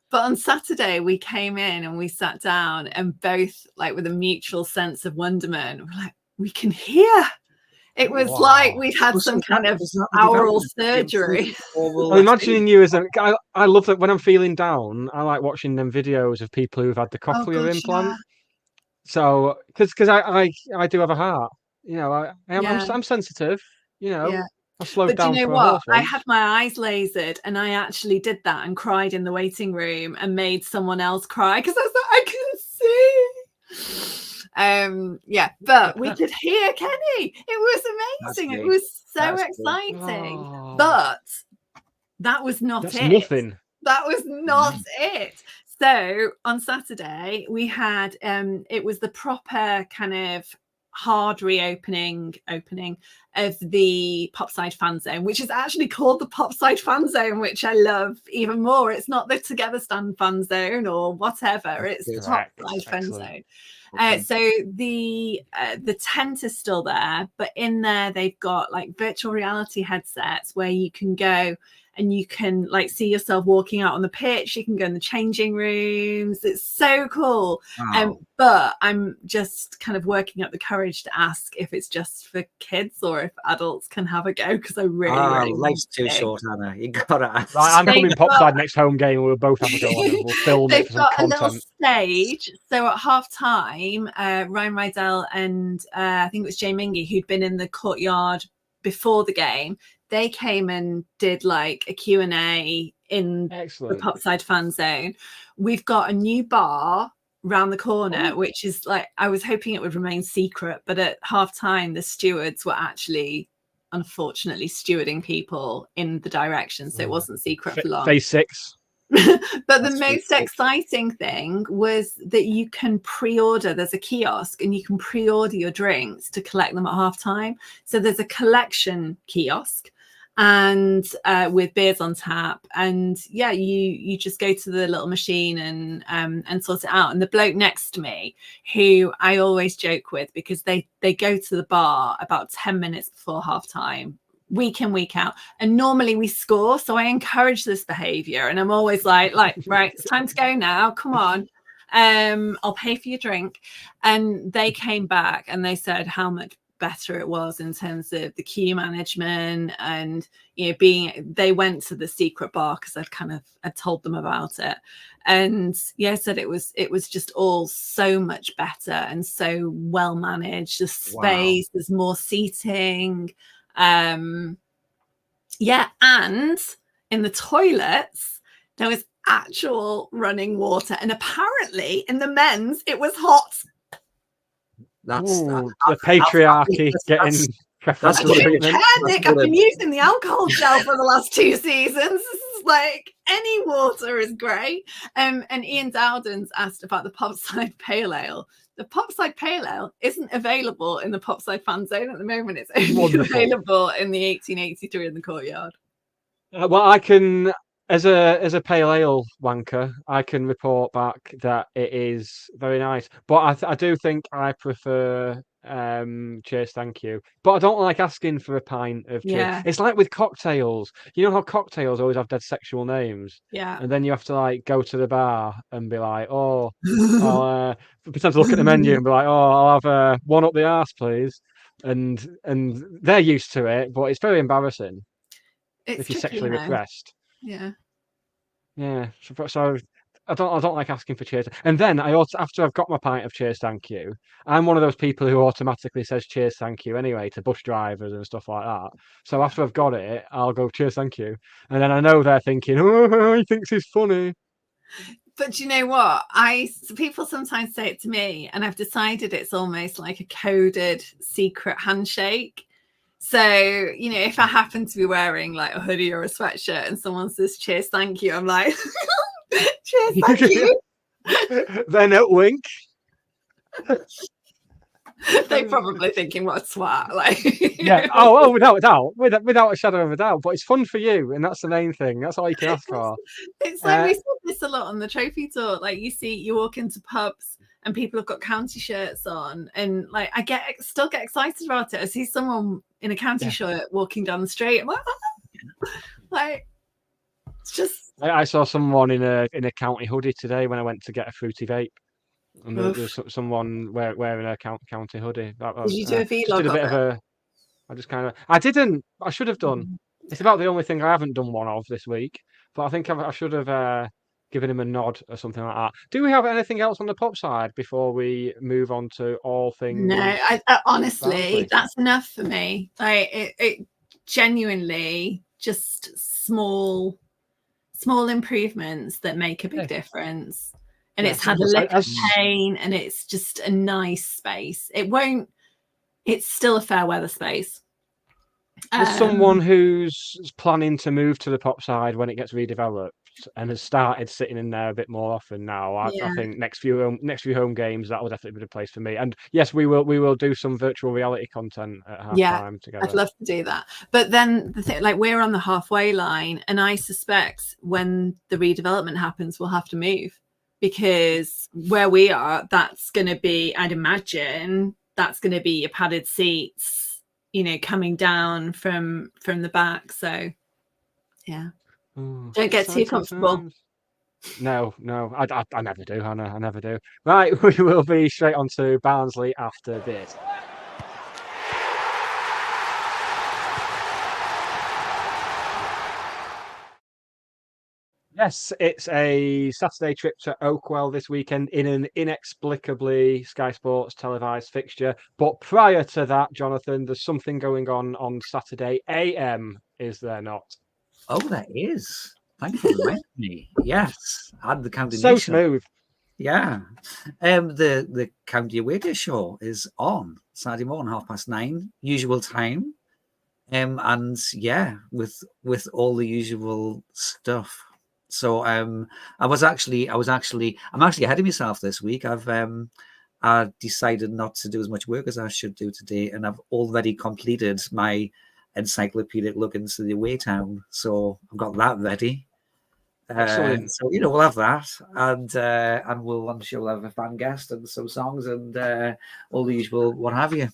[SPEAKER 6] But on Saturday, we came in and we sat down, and both, like, with a mutual sense of wonderment, we're like, we can hear. It was like we'd had some kind of aural surgery.
[SPEAKER 5] I'm imagining you as I love that when I'm feeling down, I like watching them videos of people who've had the cochlear implant. Yeah. So, because I do have a heart, I'm sensitive, I slowed down.
[SPEAKER 6] But you know what? I had my eyes lasered, and I actually did that and cried in the waiting room and made someone else cry because I was like, I couldn't see. But we could hear Kenny. It was amazing. It was so exciting. Oh. But that was not it.
[SPEAKER 5] Nothing.
[SPEAKER 6] That was not it. So on Saturday we had it was the proper kind of hard opening of the Popside Fan Zone, which is actually called the Popside Fan Zone, which I love even more. It's not the Together Stand Fan Zone or whatever. It's the Popside Fan Zone. So the tent is still there, but in there they've got like virtual reality headsets where you can go and you can like see yourself walking out on the pitch. You can go in the changing rooms. It's so cool. Wow. But I'm just kind of working up the courage to ask if it's just for kids or if adults can have a go, because I really
[SPEAKER 7] life's too short, Hannah. You gotta ask.
[SPEAKER 5] Right, I'm coming Popside next home game. We'll both have a go on it. We'll film it for some content.
[SPEAKER 6] They've got a little stage. So at half time, Ryan Rydell and I think it was Jay Mingy, who'd been in the courtyard before the game, they came and did like a Q&A in the Popside Fan Zone. We've got a new bar round the corner, which is like, I was hoping it would remain secret, but at half time the stewards were actually unfortunately stewarding people in the direction, so it wasn't secret for long.
[SPEAKER 5] Phase 6.
[SPEAKER 6] But the most exciting thing was that you can pre-order. There's a kiosk and you can pre-order your drinks to collect them at half time. So there's a collection kiosk and with beers on tap, and yeah, you just go to the little machine and sort it out. And the bloke next to me, who I always joke with, because they go to the bar about 10 minutes before half time, week in, week out, and normally we score, so I encourage this behavior, and I'm always like right, it's time to go now, come on, I'll pay for your drink. And they came back and they said how much better it was in terms of the queue management, and they went to the secret bar because I'd told them about it, and said it was just all so much better and so well managed. The space, there's more seating, and in the toilets there was actual running water, and apparently in the men's it was hot.
[SPEAKER 5] The patriarchy getting preferential treatment.
[SPEAKER 6] Nick, I've been using the alcohol gel for the last 2 seasons. This is like, any water is great. And Ian Dowdens asked about the Popside Pale Ale. The Popside Pale Ale isn't available in the Popside fan zone at the moment. It's only available in the 1883 in the courtyard.
[SPEAKER 5] Well, I can, as a pale ale wanker, I can report back that it is very nice. But I do think I prefer cheers, thank you. But I don't like asking for a pint of cheers.
[SPEAKER 6] Yeah.
[SPEAKER 5] It's like with cocktails. You know how cocktails always have dead sexual names?
[SPEAKER 6] Yeah.
[SPEAKER 5] And then you have to like go to the bar and be like, oh, I'll pretend to look at the menu and be like, oh, I'll have one up the arse, please. And they're used to it, but it's very embarrassing if you're sexually repressed.
[SPEAKER 6] Yeah.
[SPEAKER 5] Yeah. So I don't like asking for cheers. And then after I've got my pint of cheers, thank you, I'm one of those people who automatically says cheers, thank you anyway to bus drivers and stuff like that. So after I've got it, I'll go cheers, thank you. And then I know they're thinking, oh, he thinks he's funny.
[SPEAKER 6] But you know what? People sometimes say it to me, and I've decided it's almost like a coded secret handshake. So, if I happen to be wearing like a hoodie or a sweatshirt and someone says cheers, thank you, I'm like, cheers, thank you.
[SPEAKER 5] Then a wink.
[SPEAKER 6] They're probably thinking, what a twat. Like,
[SPEAKER 5] yeah. Oh, without a doubt. Without a shadow of a doubt. But it's fun for you, and that's the main thing. That's all you can ask for.
[SPEAKER 6] It's like we said this a lot on the trophy tour. Like, you walk into pubs and people have got county shirts on, and like still get excited about it. I see someone in a county shirt walking down the street. I'm like, like, it's just.
[SPEAKER 5] I saw someone in a county hoodie today when I went to get a fruity vape, and there was someone wearing a county hoodie.
[SPEAKER 6] Did you do a vlog?
[SPEAKER 5] I didn't. I should have done. It's about the only thing I haven't done one of this week, but I think I should have given him a nod or something like that. Do we have anything else on the pop side before we move on to all things?
[SPEAKER 6] No, I honestly, Barnsley? That's enough for me. Like, it genuinely just small improvements that make a big difference. And it's had a lick of paint, and it's just a nice space. It's still a fair weather space.
[SPEAKER 5] As someone who's planning to move to the pop side when it gets redeveloped and has started sitting in there a bit more often now, I think next few home games, that will definitely be the place for me. And yes, we will do some virtual reality content at half time together.
[SPEAKER 6] I'd love to do that. But then the thing, like, we're on the halfway line, and I suspect when the redevelopment happens, we'll have to move, because where we are, that's going to be, I'd imagine, that's going to be your padded seats, coming down from the back. So yeah. Don't get too comfortable.
[SPEAKER 5] No, I never do, Hannah. I never do. Right, we will be straight on to Barnsley after this. Yes, it's a Saturday trip to Oakwell this weekend in an inexplicably Sky Sports televised fixture. But prior to that, Jonathan, there's something going on Saturday AM, is there not?
[SPEAKER 7] Oh, there is. Thank you for reminding me. Yes, I had the county.
[SPEAKER 5] So smooth.
[SPEAKER 7] Yeah, the county away day show is on Saturday morning, 9:30, usual time, and yeah, with all the usual stuff. So I'm actually ahead of myself this week. I decided not to do as much work as I should do today, and I've already completed my encyclopedic look into the away town. So I've got that ready.
[SPEAKER 5] Excellent.
[SPEAKER 7] So we'll have that, and I'm sure we'll have a fan guest and some songs and all the usual what have you.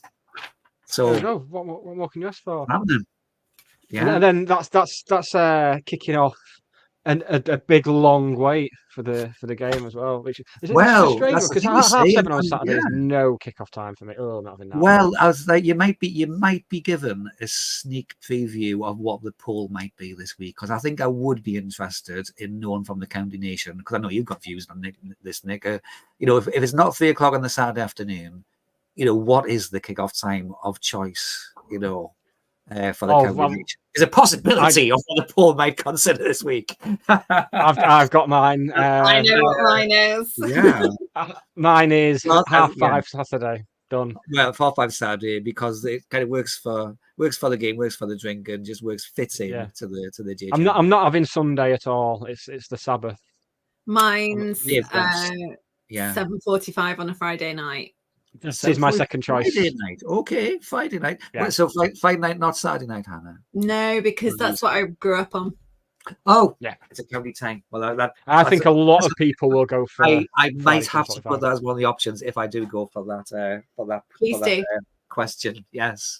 [SPEAKER 7] So
[SPEAKER 5] There we go. What more can you ask for?
[SPEAKER 7] Happening. Yeah.
[SPEAKER 5] And then that's kicking off a big long wait for the game as well. Which is
[SPEAKER 7] That's
[SPEAKER 5] because
[SPEAKER 7] the
[SPEAKER 5] half
[SPEAKER 7] thing, you see,
[SPEAKER 5] 7 on
[SPEAKER 7] and-
[SPEAKER 5] Saturday is no kickoff time for me. Oh, not having that.
[SPEAKER 7] Well, I was like, you might be given a sneak preview of what the poll might be this week, because I think I would be interested in knowing from the County Nation, because I know you've got views on this, Nick. If it's not 3 o'clock on the Saturday afternoon, what is the kickoff time of choice? For the County Nation. There's a possibility of what the poll might consider this week.
[SPEAKER 5] I've got mine.
[SPEAKER 6] I know what mine is.
[SPEAKER 7] Yeah.
[SPEAKER 5] Mine is
[SPEAKER 7] Well,
[SPEAKER 5] 5:30 Saturday. Done.
[SPEAKER 7] Well, 4-5 Saturday, because it kind of works for the game, works for the drink, and just fits in to the JJ.
[SPEAKER 5] I'm not having Sunday at all. It's the Sabbath.
[SPEAKER 6] Mine's
[SPEAKER 7] Yeah, of course. Yeah.
[SPEAKER 6] 7:45 on a Friday night.
[SPEAKER 5] This is my second choice.
[SPEAKER 7] Friday night. Okay, Friday night.
[SPEAKER 5] Yeah.
[SPEAKER 7] Wait, so Friday night, not Saturday night, Hannah?
[SPEAKER 6] No, because that's what I grew up on.
[SPEAKER 7] Oh,
[SPEAKER 5] yeah.
[SPEAKER 7] It's a county time. Well,
[SPEAKER 5] I think a lot of people will go for.
[SPEAKER 7] I might have to
[SPEAKER 5] 7:45.
[SPEAKER 7] put that as one of the options if I do go for that.
[SPEAKER 6] Please do.
[SPEAKER 7] Question. Yes.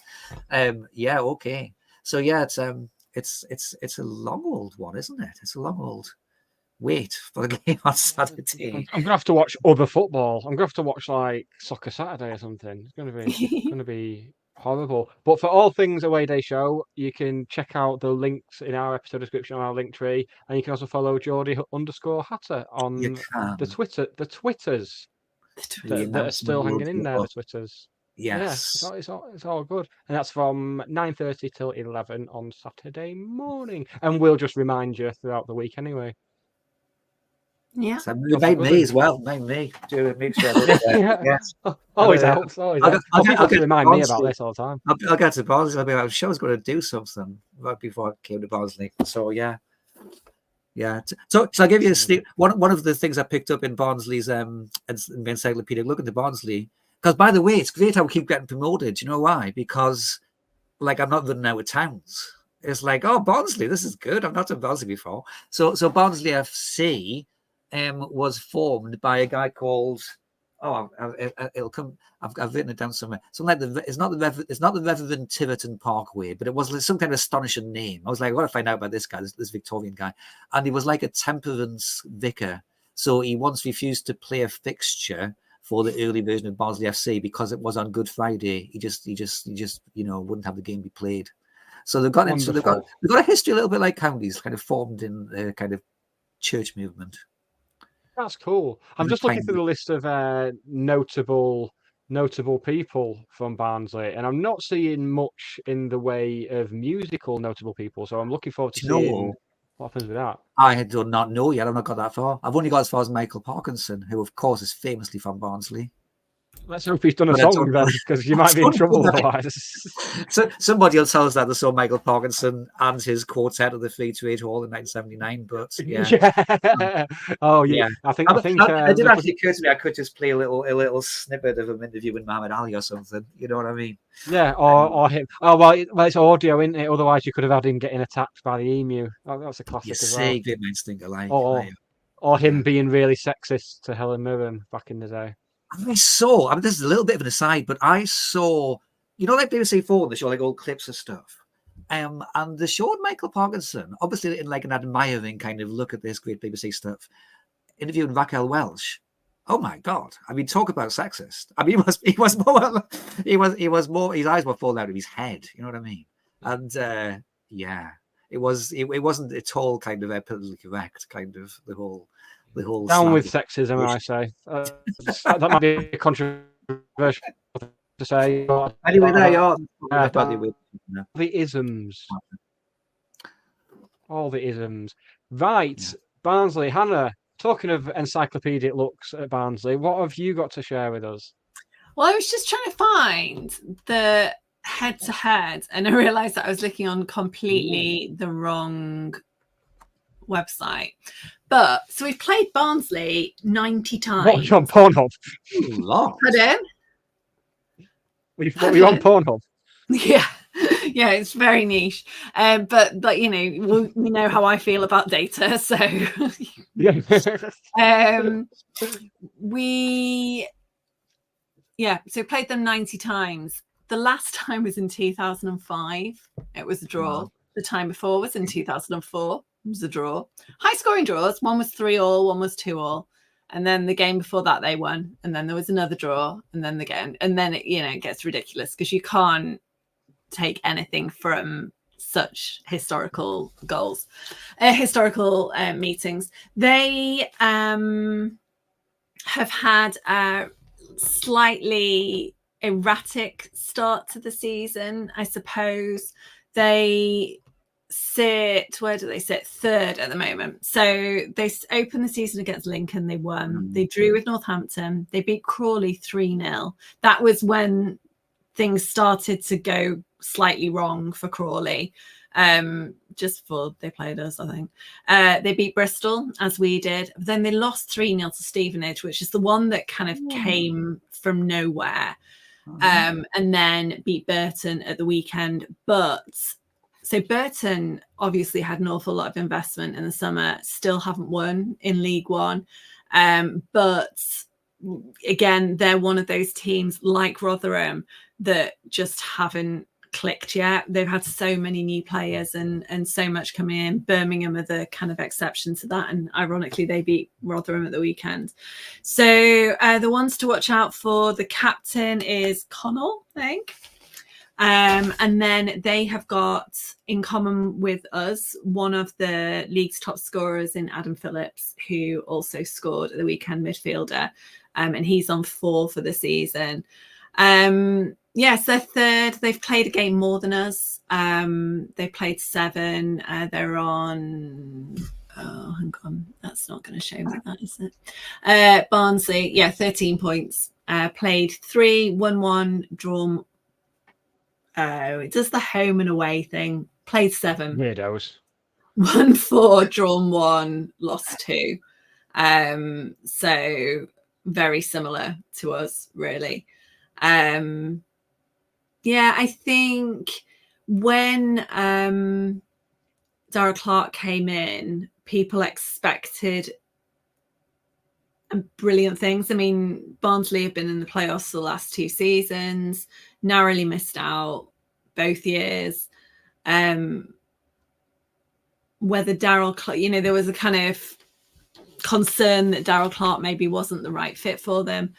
[SPEAKER 7] Yeah. Okay. So yeah, it's a long old one, isn't it? It's a long old wait for the game on Saturday.
[SPEAKER 5] I'm gonna have to watch other football. I'm gonna have to watch like Soccer Saturday or something. It's gonna be horrible. But for all things Away Day Show, you can check out the links in our episode description on our link tree, and you can also follow Geordie_Hatter on the Twitters that are still hanging in there. The Twitters.
[SPEAKER 7] Yes.
[SPEAKER 5] Yeah, it's all good. And that's from 9:30 till 11 on Saturday morning. And we'll just remind you throughout the week anyway.
[SPEAKER 6] Yeah.
[SPEAKER 7] So remind me as well. Remind me. Do make sure. Yes.
[SPEAKER 5] Always helps. Always helps. People have to remind me about this all the time.
[SPEAKER 7] I'll get to Barnsley. I'll be like, I was going to do something right before I came to Barnsley. So yeah. So I'll give you one of the things I picked up in Barnsley's encyclopedic look into Barnsley. Because, by the way, it's great how we keep getting promoted. Do you know why? Because, like, I'm not running out of towns. It's like, oh, Barnsley, this is good. I've not done Barnsley before. So Barnsley FC was formed by a guy called, it'll come. I've written it down somewhere. Something like it's not the Reverend Tiverton Parkway, but it was some kind of astonishing name. I was like, I want to find out about this guy, this Victorian guy, and he was like a temperance vicar. So he once refused to play a fixture for the early version of Barnsley FC because it was on Good Friday. He just wouldn't have the game be played. So they've got a history a little bit like counties, kind of formed in a kind of church movement.
[SPEAKER 5] That's cool. I'm just looking through the list of notable people from Barnsley, and I'm not seeing much in the way of musical notable people. So I'm looking forward to seeing what happens with that.
[SPEAKER 7] I do not know yet. I've not got that far. I've only got as far as Michael Parkinson, who, of course, is famously from Barnsley.
[SPEAKER 5] Let's hope he's done a song then, because you might be in trouble otherwise.
[SPEAKER 7] So somebody will tell us that they saw Michael Parkinson and his quartet at the Free Trade Hall in 1979. But yeah.
[SPEAKER 5] Oh yeah. I think
[SPEAKER 7] it did actually occur to me I could just play a little snippet of him interviewing Muhammad Ali or something. You know what I mean?
[SPEAKER 5] Yeah, or him. Oh well, it's audio, isn't it? Otherwise, you could have had him getting attacked by the emu. Oh, that's a classic as well.
[SPEAKER 7] Great minds think alike.
[SPEAKER 5] Or him being really sexist to Helen Mirren back in the day.
[SPEAKER 7] This is a little bit of an aside, but I saw, like BBC 4, they show like old clips of stuff. And they showed Michael Parkinson, obviously in like an admiring kind of look at this great BBC stuff, interviewing Raquel Welch. Oh my God. I mean, talk about sexist. I mean, he was more, his eyes were falling out of his head. You know what I mean? And it wasn't at all kind of politically correct, kind of the whole
[SPEAKER 5] down with sexism, I say. That might be controversial to say. But
[SPEAKER 7] anyway, there you are.
[SPEAKER 5] The isms. All the isms. Right, yeah. Barnsley. Hannah, talking of encyclopedic looks at Barnsley, what have you got to share with us?
[SPEAKER 6] Well, I was just trying to find the head-to-head, and I realised that I was looking on completely the wrong website. But so we've played Barnsley 90 times.
[SPEAKER 5] What, on Pornhub?
[SPEAKER 6] Pardon?
[SPEAKER 5] Were you on Pornhub?
[SPEAKER 6] Yeah, Yeah, it's very niche. But you know, we know how I feel about data. So so played them 90 times. The last time was in 2005. It was a draw. Wow. The time before was in 2004. It was a draw. High scoring draws. One was 3-3, one was 2-2. And then the game before that they won. And then there was another draw. And then it gets ridiculous because you can't take anything from such historical goals, historical meetings. They have had a slightly erratic start to the season, I suppose. They sit, where do they sit? Third at the moment. So they opened the season against Lincoln. They won. They drew with Northampton. They beat Crawley 3-0. That was when things started to go slightly wrong for Crawley. Just before they played us, I think. They beat Bristol, as we did. But then they lost 3-0 to Stevenage, which is the one that kind of came from nowhere. And then beat Burton at the weekend. So Burton obviously had an awful lot of investment in the summer, still haven't won in League One. But again, they're one of those teams like Rotherham that just haven't clicked yet. They've had so many new players and so much coming in. Birmingham are the kind of exception to that, and ironically they beat Rotherham at the weekend. So the ones to watch out for, the captain is Connell, I think, and then they have got, in common with us, one of the league's top scorers in Adam Phillips, who also scored at the weekend, midfielder, and he's on 4 for the season. Yes, they're third. They've played a game more than us. They played 7. They're on. Oh, hang on. That's not going to show me that, is it? Barnsley, 13 points. Played 3, won 1, drawn. Oh, it does the home and away thing. Played 7.
[SPEAKER 5] Weirdos.
[SPEAKER 6] Won 4, drawn 1, lost 2. So very similar to us, really. I think when Darrell Clarke came in, people expected brilliant things. I mean, Barnsley have been in the playoffs the last 2 seasons, narrowly missed out both years. Whether Darrell Clarke, there was a kind of concern that Darrell Clarke maybe wasn't the right fit for them.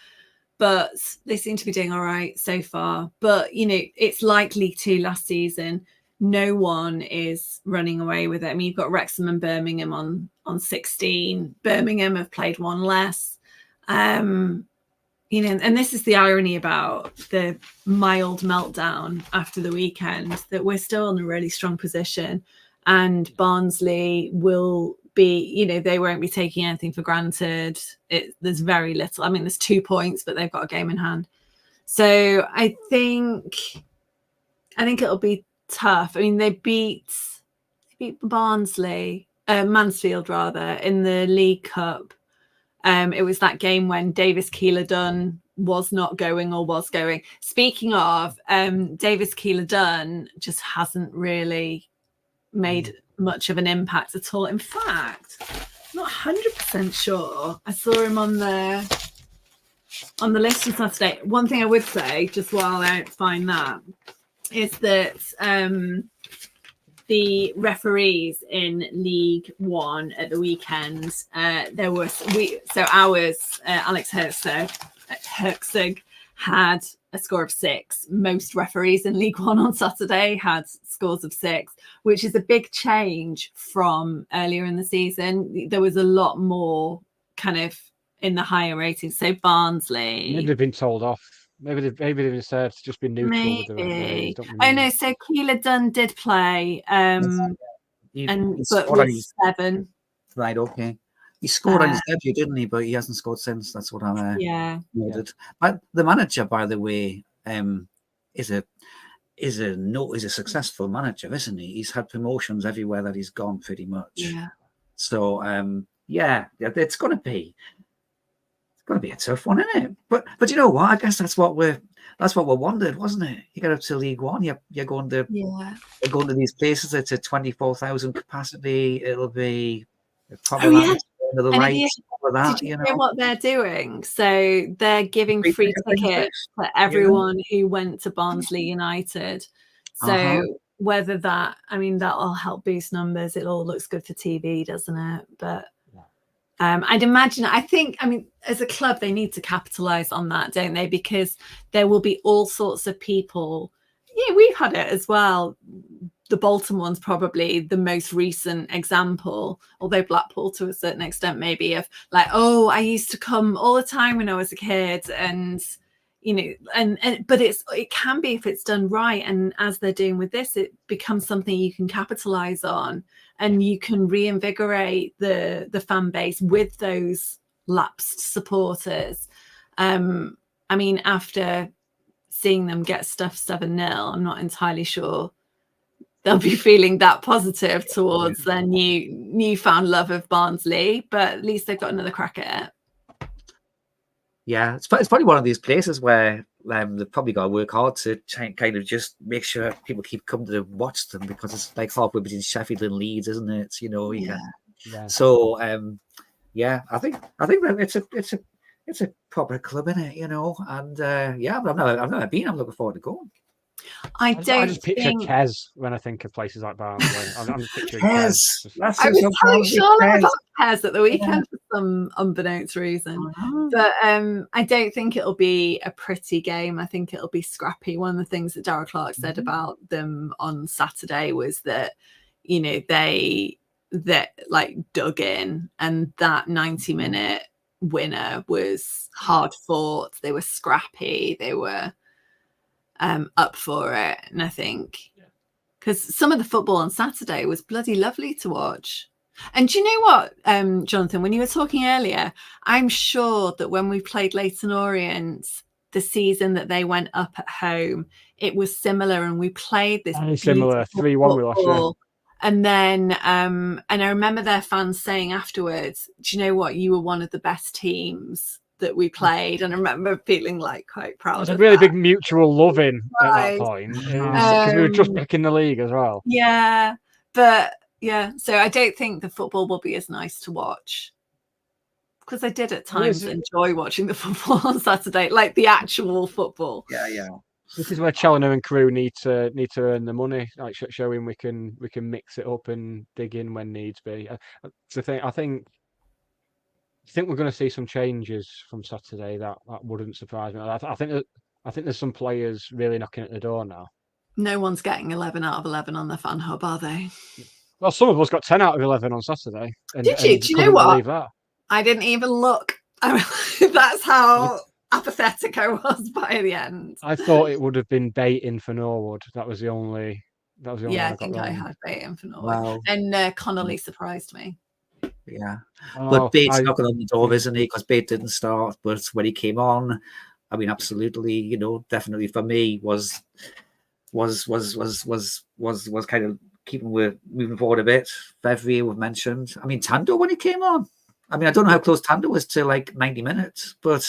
[SPEAKER 6] But they seem to be doing all right so far. But, it's likely to last season. No one is running away with it. I mean, you've got Wrexham and Birmingham on 16. Birmingham have played 1 less. And this is the irony about the mild meltdown after the weekend, that we're still in a really strong position. And Barnsley will be, they won't be taking anything for granted. There's very little. I mean, there's 2 points, but they've got a game in hand. So I think it'll be tough. I mean, they beat Barnsley, Mansfield rather, in the League Cup. It was that game when Davis Keeler-Dunn was not going or was going. Speaking of, Davis Keeler-Dunn just hasn't really made much of an impact at all. In fact, I'm not 100% sure. I saw him on the list on Saturday. One thing I would say, just while I find that, is that the referees in League One at the weekend, Alex Hertzog had a score of 6. Most referees in League One on Saturday had scores of 6, which is a big change from earlier in the season. There was a lot more kind of in the higher ratings. So Barnsley,
[SPEAKER 5] maybe they've been told off. Maybe they've decided to just be neutral with the referees.
[SPEAKER 6] Oh no, so Keeler-Dunn did play, but with 7.
[SPEAKER 7] Right, okay. He scored on his debut, didn't he? But he hasn't scored since. That's what I noted. But the manager, by the way, is a successful manager, isn't he? He's had promotions everywhere that he's gone, pretty much.
[SPEAKER 6] Yeah.
[SPEAKER 7] So it's going to Gonna be a tough one, isn't it? But you know what? I guess that's what we wanted, wasn't it? You get up to League One, you're going to these places. It's a 24,000 capacity. It'll be probably to the right.
[SPEAKER 6] Did you know what they're doing? So they're giving free tickets for everyone who went to Barnsley United. So whether that'll help boost numbers. It all looks good for TV, doesn't it? But I'd imagine, as a club, they need to capitalize on that, don't they? Because there will be all sorts of people. Yeah, we've had it as well. The Bolton one's probably the most recent example, although Blackpool to a certain extent maybe, of like, oh, I used to come all the time when I was a kid, and but it can be, if it's done right, and as they're doing with this, it becomes something you can capitalize on, and you can reinvigorate the fan base with those lapsed supporters. After seeing them get stuffed 7-0, I'm not entirely sure they'll be feeling that positive towards their newfound love of Barnsley, but at least they've got another crack at it.
[SPEAKER 7] Yeah, it's probably one of these places where they've probably got to work hard to kind of just make sure people keep coming to watch them, because it's like halfway between Sheffield and Leeds, isn't it? So I think that it's a proper club, in it, and I've never been. I'm looking forward to going.
[SPEAKER 6] I
[SPEAKER 5] just picture Kes when I think of places like Barnsley. I'm picturing Kes.
[SPEAKER 6] I was telling Charlotte about Kes at the weekend for some unbeknownst reason. But I don't think it'll be a pretty game. I think it'll be scrappy. One of the things that Darrell Clark said about them on Saturday was that, they like dug in, and that 90-minute winner was hard fought. They were scrappy. They were up for it. And I think because some of the football on Saturday was bloody lovely to watch. And do you know what, Jonathan, when you were talking earlier, I'm sure that when we played Leyton Orient the season that they went up at home, it was similar, and we played this
[SPEAKER 5] similar 3-1 we lost, yeah.
[SPEAKER 6] And then and I remember their fans saying afterwards, do you know what, you were one of the best teams that we played. And I remember feeling like quite proud.
[SPEAKER 5] There's a really big mutual loving at that point, because we were just back in the league as well.
[SPEAKER 6] Yeah, but so I don't think the football will be as nice to watch, because I did at times enjoy watching the football on Saturday, like the actual football.
[SPEAKER 7] Yeah.
[SPEAKER 5] This is where Challoner and crew need to earn the money, like showing we can mix it up and dig in when needs be. I think we're going to see some changes from Saturday. That wouldn't surprise me. I think there's some players really knocking at the door now.
[SPEAKER 6] No one's getting 11 out of 11 on the fan hub, are they?
[SPEAKER 5] Well, some of us got 10 out of 11 on Saturday.
[SPEAKER 6] Did you? Do you know what? I didn't even look. That's how apathetic I was by the end.
[SPEAKER 5] I thought it would have been baiting for Norwood. That was the only.
[SPEAKER 6] I think I had baiting for Norwood. Wow. And Connolly surprised me.
[SPEAKER 7] Yeah, but Bates knocking on the door, isn't he? Because Bates didn't start, but when he came on, absolutely, definitely for me was kind of keeping we're moving forward a bit. Fevrier we've mentioned. Tando when he came on. I don't know how close Tando was to like 90 minutes, but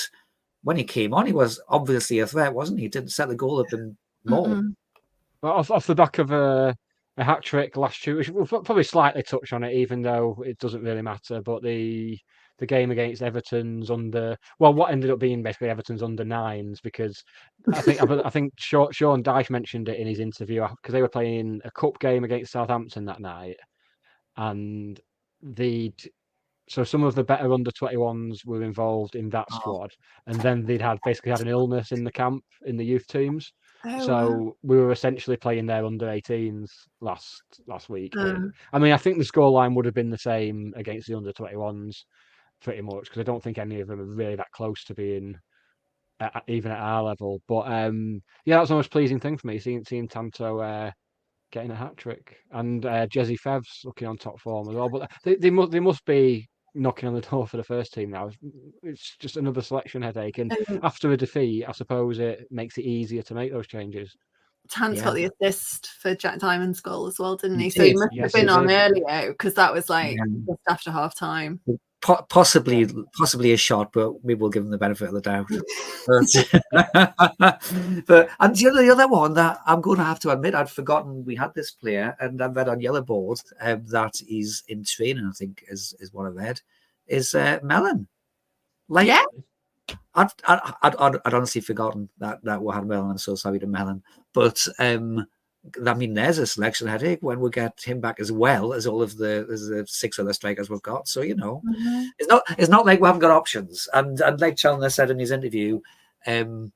[SPEAKER 7] when he came on, he was obviously a threat, wasn't he? He didn't set the goal up and more. Mm-hmm.
[SPEAKER 5] Well, off the back of a hat trick last year, we'll probably slightly touch on it, even though it doesn't really matter. But the game against Everton's what ended up being basically Everton's under 9s, because I think Sean Dyche mentioned it in his interview, because they were playing a cup game against Southampton that night, and so some of the better under 21s were involved in that squad, and then they'd basically had an illness in the camp in the youth teams. So we were essentially playing their under 18s last week. I think the scoreline would have been the same against the under 21s pretty much, because I don't think any of them are really that close to being even at our level. But that was the most pleasing thing for me, seeing Tanto getting a hat trick, and Jesse Fev's looking on top form as well. But they must be knocking on the door for the first team now. It's just another selection headache, and after a defeat, I suppose it makes it easier to make those changes.
[SPEAKER 6] Tan's got the assist for Jack Diamond's goal as well, didn't he? So he must have been on earlier, because that was like just after half time.
[SPEAKER 7] possibly a shot, but maybe we'll give him the benefit of the doubt. But and the other one that I'm going to have to admit, I'd forgotten we had this player, and I've read on Yellow Board that he's in training. I think is what I read is Mellon. Like,
[SPEAKER 6] Yeah.
[SPEAKER 7] I'd honestly forgotten that we had Mellon. I'm so sorry to Mellon, but I mean, there's a selection headache when we get him back as well as all of the 6 other strikers we've got. So it's not like we haven't got options. And like Chandler said in his interview, didn't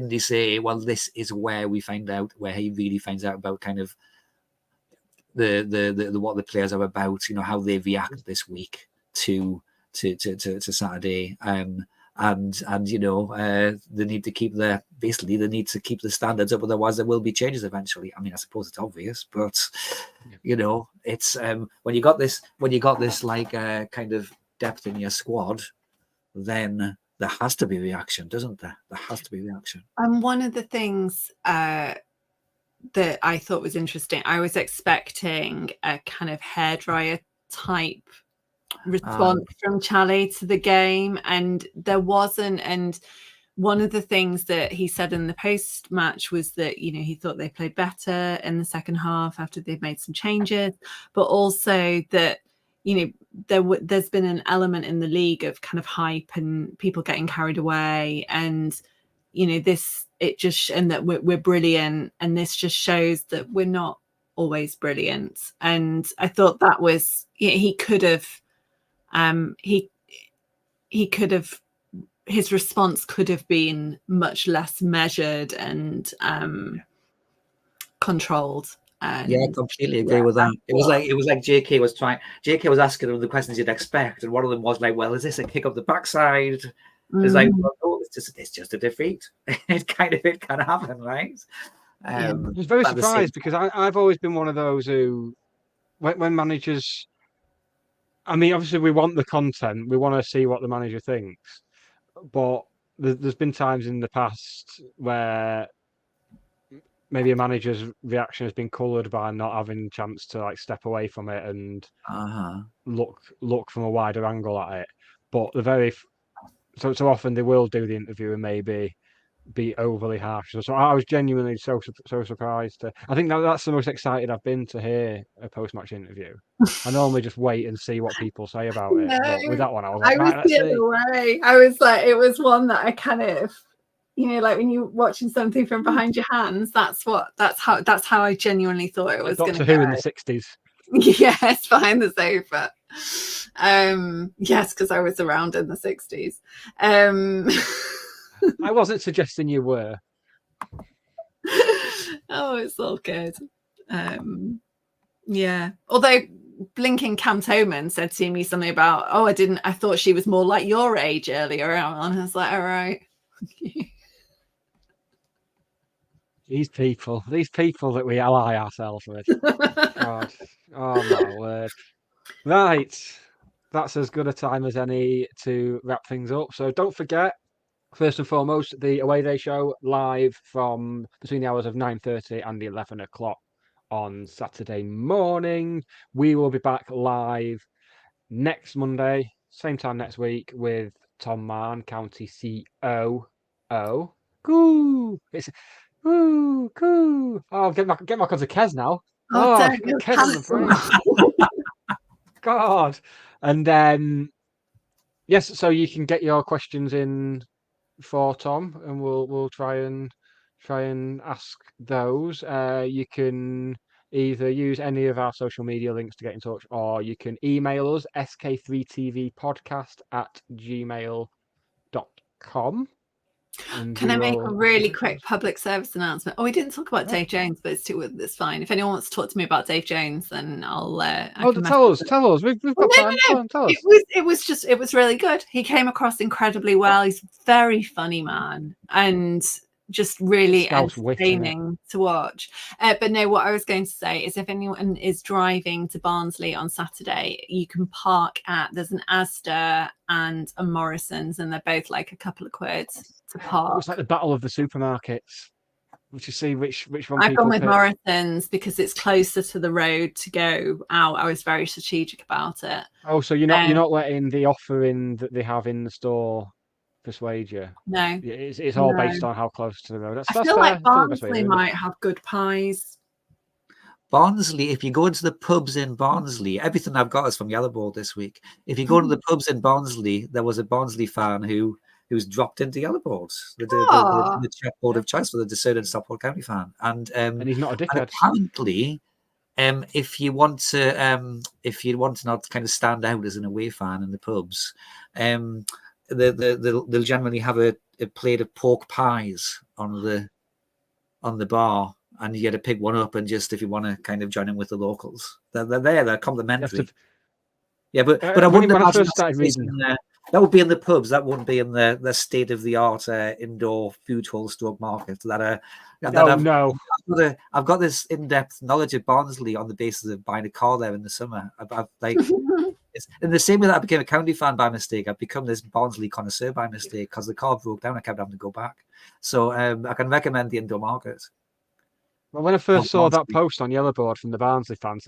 [SPEAKER 7] he say, well, this is where he really finds out about kind of the what the players are about, how they react this week to Saturday. And they need to keep they need to keep the standards up, otherwise there will be changes eventually. I mean, I suppose it's obvious, but it's when you got this like kind of depth in your squad, then there has to be reaction, doesn't there? There has to be reaction.
[SPEAKER 6] And one of the things that I thought was interesting, I was expecting a kind of hairdryer type response from Charlie to the game, and there wasn't. And one of the things that he said in the post match was that he thought they played better in the second half after they've made some changes, but also that there's been an element in the league of kind of hype and people getting carried away, and that we're brilliant, and this just shows that we're not always brilliant. And I thought that was he could have his response could have been much less measured and controlled. And,
[SPEAKER 7] I completely agree with that. It was like JK was asking him the questions you'd expect, and one of them was like, well, is this a kick up the backside? It's like, well, no, it's just a defeat. It kind of happened, right?
[SPEAKER 5] I was very surprised because I've always been one of those who, when managers, I mean, obviously we want the content, we want to see what the manager thinks, but there's been times in the past where maybe a manager's reaction has been coloured by not having a chance to like step away from it and look from a wider angle at it. But so often they will do the interview and maybe be overly harsh. So I was genuinely so surprised. I think that's the most excited I've been to hear a post-match interview. I normally just wait and see what people say about it. But with that one, I was like, let's see.
[SPEAKER 6] Way. I was like, it was one that I kind of, like when you're watching something from behind your hands. That's how I genuinely thought it was going to go.
[SPEAKER 5] Doctor Who in the 60s.
[SPEAKER 6] Yes, behind the sofa. Yes, because I was around in the 60s.
[SPEAKER 5] I wasn't suggesting you were.
[SPEAKER 6] Oh, it's all good. Yeah. Although blinking Cam Toman said to me something about, I thought she was more like your age earlier on. And I was like, all right.
[SPEAKER 5] These people that we ally ourselves with. God. Oh my word. Right. That's as good a time as any to wrap things up. So don't forget, first and foremost, the Away Day show live from between the hours of 9:30 and 11 o'clock on Saturday morning. We will be back live next Monday, same time next week, with Tom Mann, County COO. Coo! It's coo. Oh, get my cause of Kez now. Kez on the frame. God. And then yes, so you can get your questions in for Tom, and we'll try and ask those. You can either use any of our social media links to get in touch, or you can email us sk3tvpodcast@gmail.com.
[SPEAKER 6] Can I make a really quick public service announcement? We didn't talk about Dave Jones, but it's fine. If anyone wants to talk to me about Dave Jones, then I'll.
[SPEAKER 5] Tell us. We've got time.
[SPEAKER 6] No.
[SPEAKER 5] Tell us.
[SPEAKER 6] It was really good. He came across incredibly well. He's a very funny man and just really entertaining to watch. But no, what I was going to say is if anyone is driving to Barnsley on Saturday, you can park there's an Asda and a Morrison's, and they're both like a couple of quid to park.
[SPEAKER 5] It's like the battle of the supermarkets. to see which one
[SPEAKER 6] I've
[SPEAKER 5] people
[SPEAKER 6] gone with
[SPEAKER 5] pick.
[SPEAKER 6] Morrison's because it's closer to the road to go out. I was very strategic about it.
[SPEAKER 5] Oh, so you're not letting the offering that they have in the store persuade you?
[SPEAKER 6] No,
[SPEAKER 5] It's all
[SPEAKER 6] no.
[SPEAKER 5] based on how close to the road.
[SPEAKER 6] I
[SPEAKER 5] That's
[SPEAKER 6] feel
[SPEAKER 5] fair.
[SPEAKER 6] like
[SPEAKER 5] That's probably the best way to
[SPEAKER 6] Barnsley
[SPEAKER 5] do it.
[SPEAKER 6] might have good pies.
[SPEAKER 7] Barnsley, if you go into the pubs in Barnsley, everything I've got is from Yellowboard this week. If you go to the pubs in Barnsley, there was a Barnsley fan who's dropped into Yellowboard, the chat board of choice for the Discern and Stockport County fan. And
[SPEAKER 5] he's not a
[SPEAKER 7] and
[SPEAKER 5] dickhead.
[SPEAKER 7] apparently, if you want to not kind of stand out as an away fan in the pubs, they'll generally have a plate of pork pies on the bar. And you get to pick one up, and just if you want to kind of join in with the locals, they're complimentary. Yeah, but I wouldn't
[SPEAKER 5] when I
[SPEAKER 7] imagine
[SPEAKER 5] first started reading.
[SPEAKER 7] that would be in the pubs. That wouldn't be in the state of the art indoor food hall stroke market. I've got this in depth knowledge of Barnsley on the basis of buying a car there in the summer. I've like it's in the same way that I became a county fan by mistake. I've become this Barnsley connoisseur by mistake because the car broke down. I kept having to go back. So I can recommend the indoor market.
[SPEAKER 5] Well, when I first saw that post on Yellowboard from the Barnsley fans,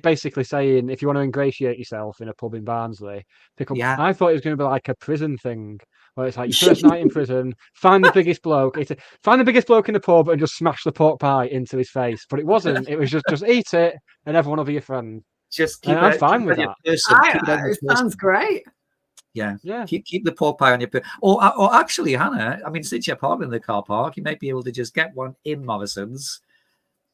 [SPEAKER 5] basically saying if you want to ingratiate yourself in a pub in Barnsley, pick up.
[SPEAKER 7] Yeah.
[SPEAKER 5] I thought it was going to be like a prison thing, where it's like your first night in prison, find the biggest bloke, find the biggest bloke in the pub and just smash the pork pie into his face. But it wasn't. It was just eat it and everyone will be your friend.
[SPEAKER 7] Just keep
[SPEAKER 5] I'm fine with that.
[SPEAKER 6] It sounds great.
[SPEAKER 7] Yeah. Keep the pork pie on your or actually, Hannah, I mean, since you're parking in the car park, you might be able to just get one in Morrison's,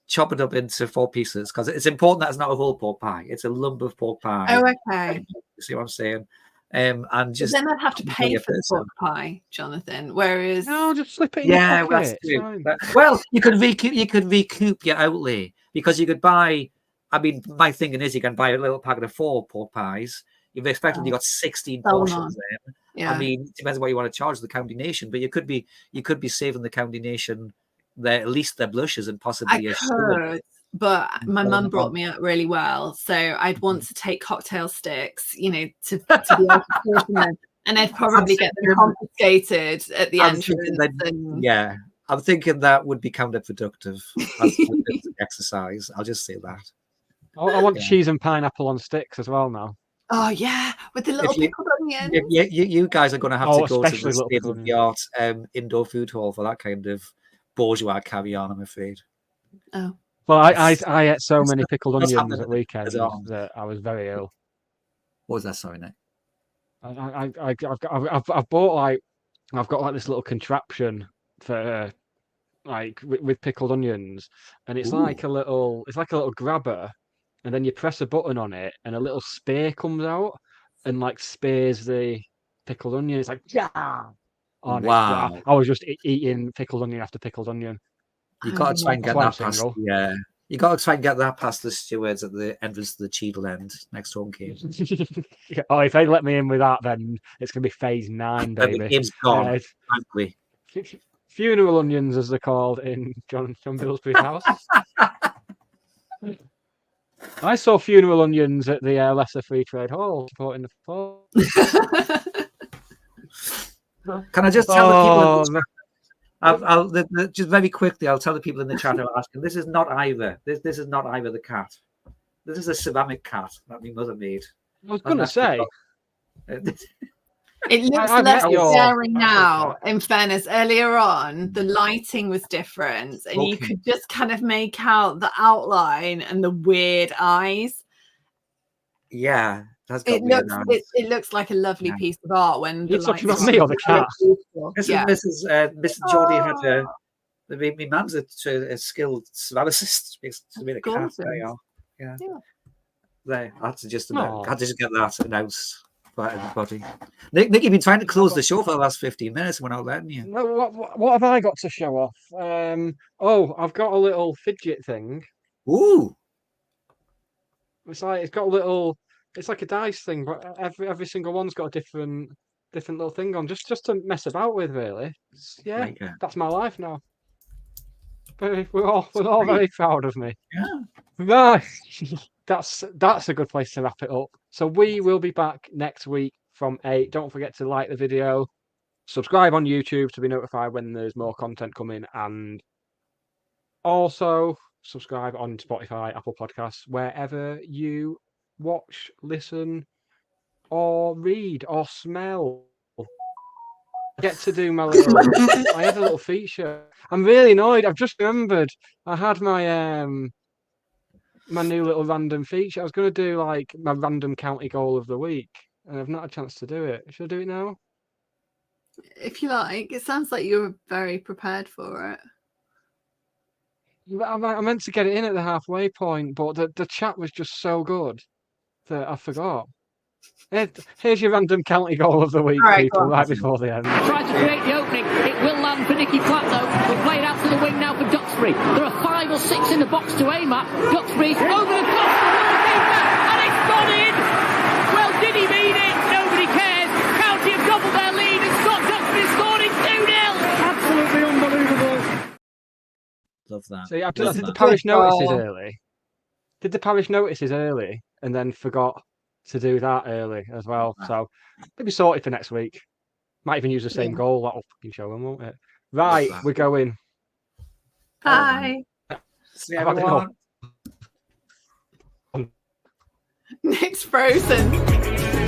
[SPEAKER 7] chop it up into 4 pieces, because it's important that it's not a whole pork pie. It's a lump of pork pie.
[SPEAKER 6] Oh, okay.
[SPEAKER 7] You see what I'm saying? And just
[SPEAKER 6] then I'd have to pay for the pork pie, Jonathan. Whereas
[SPEAKER 5] no, just slip it in your pocket.
[SPEAKER 7] That's true. Well, you could recoup your outlay, because you could buy. I mean, my thinking is you can buy a little packet of 4 pork pies. You've effectively got 16 portions there.
[SPEAKER 6] Yeah.
[SPEAKER 7] I mean, it depends on what you want to charge the county nation, but you could be saving the county nation at least their blushes and possibly
[SPEAKER 6] I could, but my mum brought me up really well, so I'd want to take cocktail sticks, to be able to portion them, and I'd probably get them confiscated at the entrance.
[SPEAKER 7] Yeah, I'm thinking that would be counterproductive as exercise. I'll just say that.
[SPEAKER 5] I want cheese and pineapple on sticks as well now.
[SPEAKER 6] Oh yeah, with the little pickled onions.
[SPEAKER 7] You guys are going to have to go to the
[SPEAKER 5] especially
[SPEAKER 7] state of the art indoor food hall for that kind of bourgeois caviar, I'm afraid.
[SPEAKER 6] Oh.
[SPEAKER 5] Well, I ate so many pickled onions at weekends that I was very ill.
[SPEAKER 7] What was that? Sorry, Nick.
[SPEAKER 5] I've bought I've got this little contraption for with pickled onions, and it's like a little grabber, and then you press a button on it, and a little spear comes out and spears the pickled onion. It's like
[SPEAKER 7] wow!
[SPEAKER 5] I was just eating pickled onion after pickled onion.
[SPEAKER 7] You got to try and get that past. Yeah, you got to try and get that past the stewards at the entrance to the Cheadle end next home game.
[SPEAKER 5] Oh, if they let me in with that, then it's going to be phase 9, baby.
[SPEAKER 7] The game's gone, frankly.
[SPEAKER 5] Funeral onions, as they're called in John Billsbury's house. I saw funeral onions at the Lesser Free Trade Hall supporting the fall.
[SPEAKER 7] Can I just tell the people? Just very quickly, I'll tell the people in the chat who are asking. This is not either. This is not either the cat. This is a ceramic cat that my mother made.
[SPEAKER 5] I was going to say.
[SPEAKER 6] It looks less scary now. In fairness, earlier on, the lighting was different, and you could just kind of make out the outline and the weird eyes.
[SPEAKER 7] Yeah.
[SPEAKER 6] It looks like a lovely piece of art when
[SPEAKER 5] you're talking about me or the cat.
[SPEAKER 7] Mrs. Geordie Hatter. My mum's a skilled ceramicist. She's made a cat. Yeah. There, I had to just get that announced by everybody. Nick, you've been trying to close the show for the last 15 minutes. We're not letting you.
[SPEAKER 5] What have I got to show off? I've got a little fidget thing.
[SPEAKER 7] Ooh.
[SPEAKER 5] It's got a little. It's like a dice thing, but every single one's got a different little thing on, just to mess about with, really. That's my life now. We're all very proud of me.
[SPEAKER 7] Yeah.
[SPEAKER 5] Right. That's a good place to wrap it up. So we will be back next week from 8. Don't forget to like the video, subscribe on YouTube to be notified when there's more content coming, and Also, subscribe on Spotify, Apple Podcasts, wherever you watch, listen, or read, or smell. I get to do my little. I had a little feature. I'm really annoyed. I've just remembered I had my my new little random feature. I was going to do like my random county goal of the week, and I've not had a chance to do it. Should I do it now?
[SPEAKER 6] If you like. It sounds like you were very prepared for it.
[SPEAKER 5] I meant to get it in at the halfway point, but the chat was just so good that I forgot. Here's your random county goal of the week,
[SPEAKER 6] All right,
[SPEAKER 5] people,
[SPEAKER 6] go on.
[SPEAKER 5] right before the end.
[SPEAKER 3] Tries to create the opening. It will land for Nicky Platt, though. We'll play it out to the wing now for Duxbury. There are 5 or 6 in the box to aim at. Duxbury over the top of the goalkeeper, and it's gone in. Well, did he mean it? Nobody cares. County have doubled their lead, and Scott Duxbury scored it 2-0. Absolutely unbelievable.
[SPEAKER 7] Love that.
[SPEAKER 5] See, I
[SPEAKER 7] Love
[SPEAKER 5] did the
[SPEAKER 7] that.
[SPEAKER 5] parish notices
[SPEAKER 6] Oh.
[SPEAKER 5] early. Did the parish notices early, and then forgot to do that early as well. So maybe sorted for next week. Might even use the same goal. That'll fucking show them, won't it? Right, we're going.
[SPEAKER 6] Bye.
[SPEAKER 7] See
[SPEAKER 5] I've had enough.
[SPEAKER 6] Nick's frozen.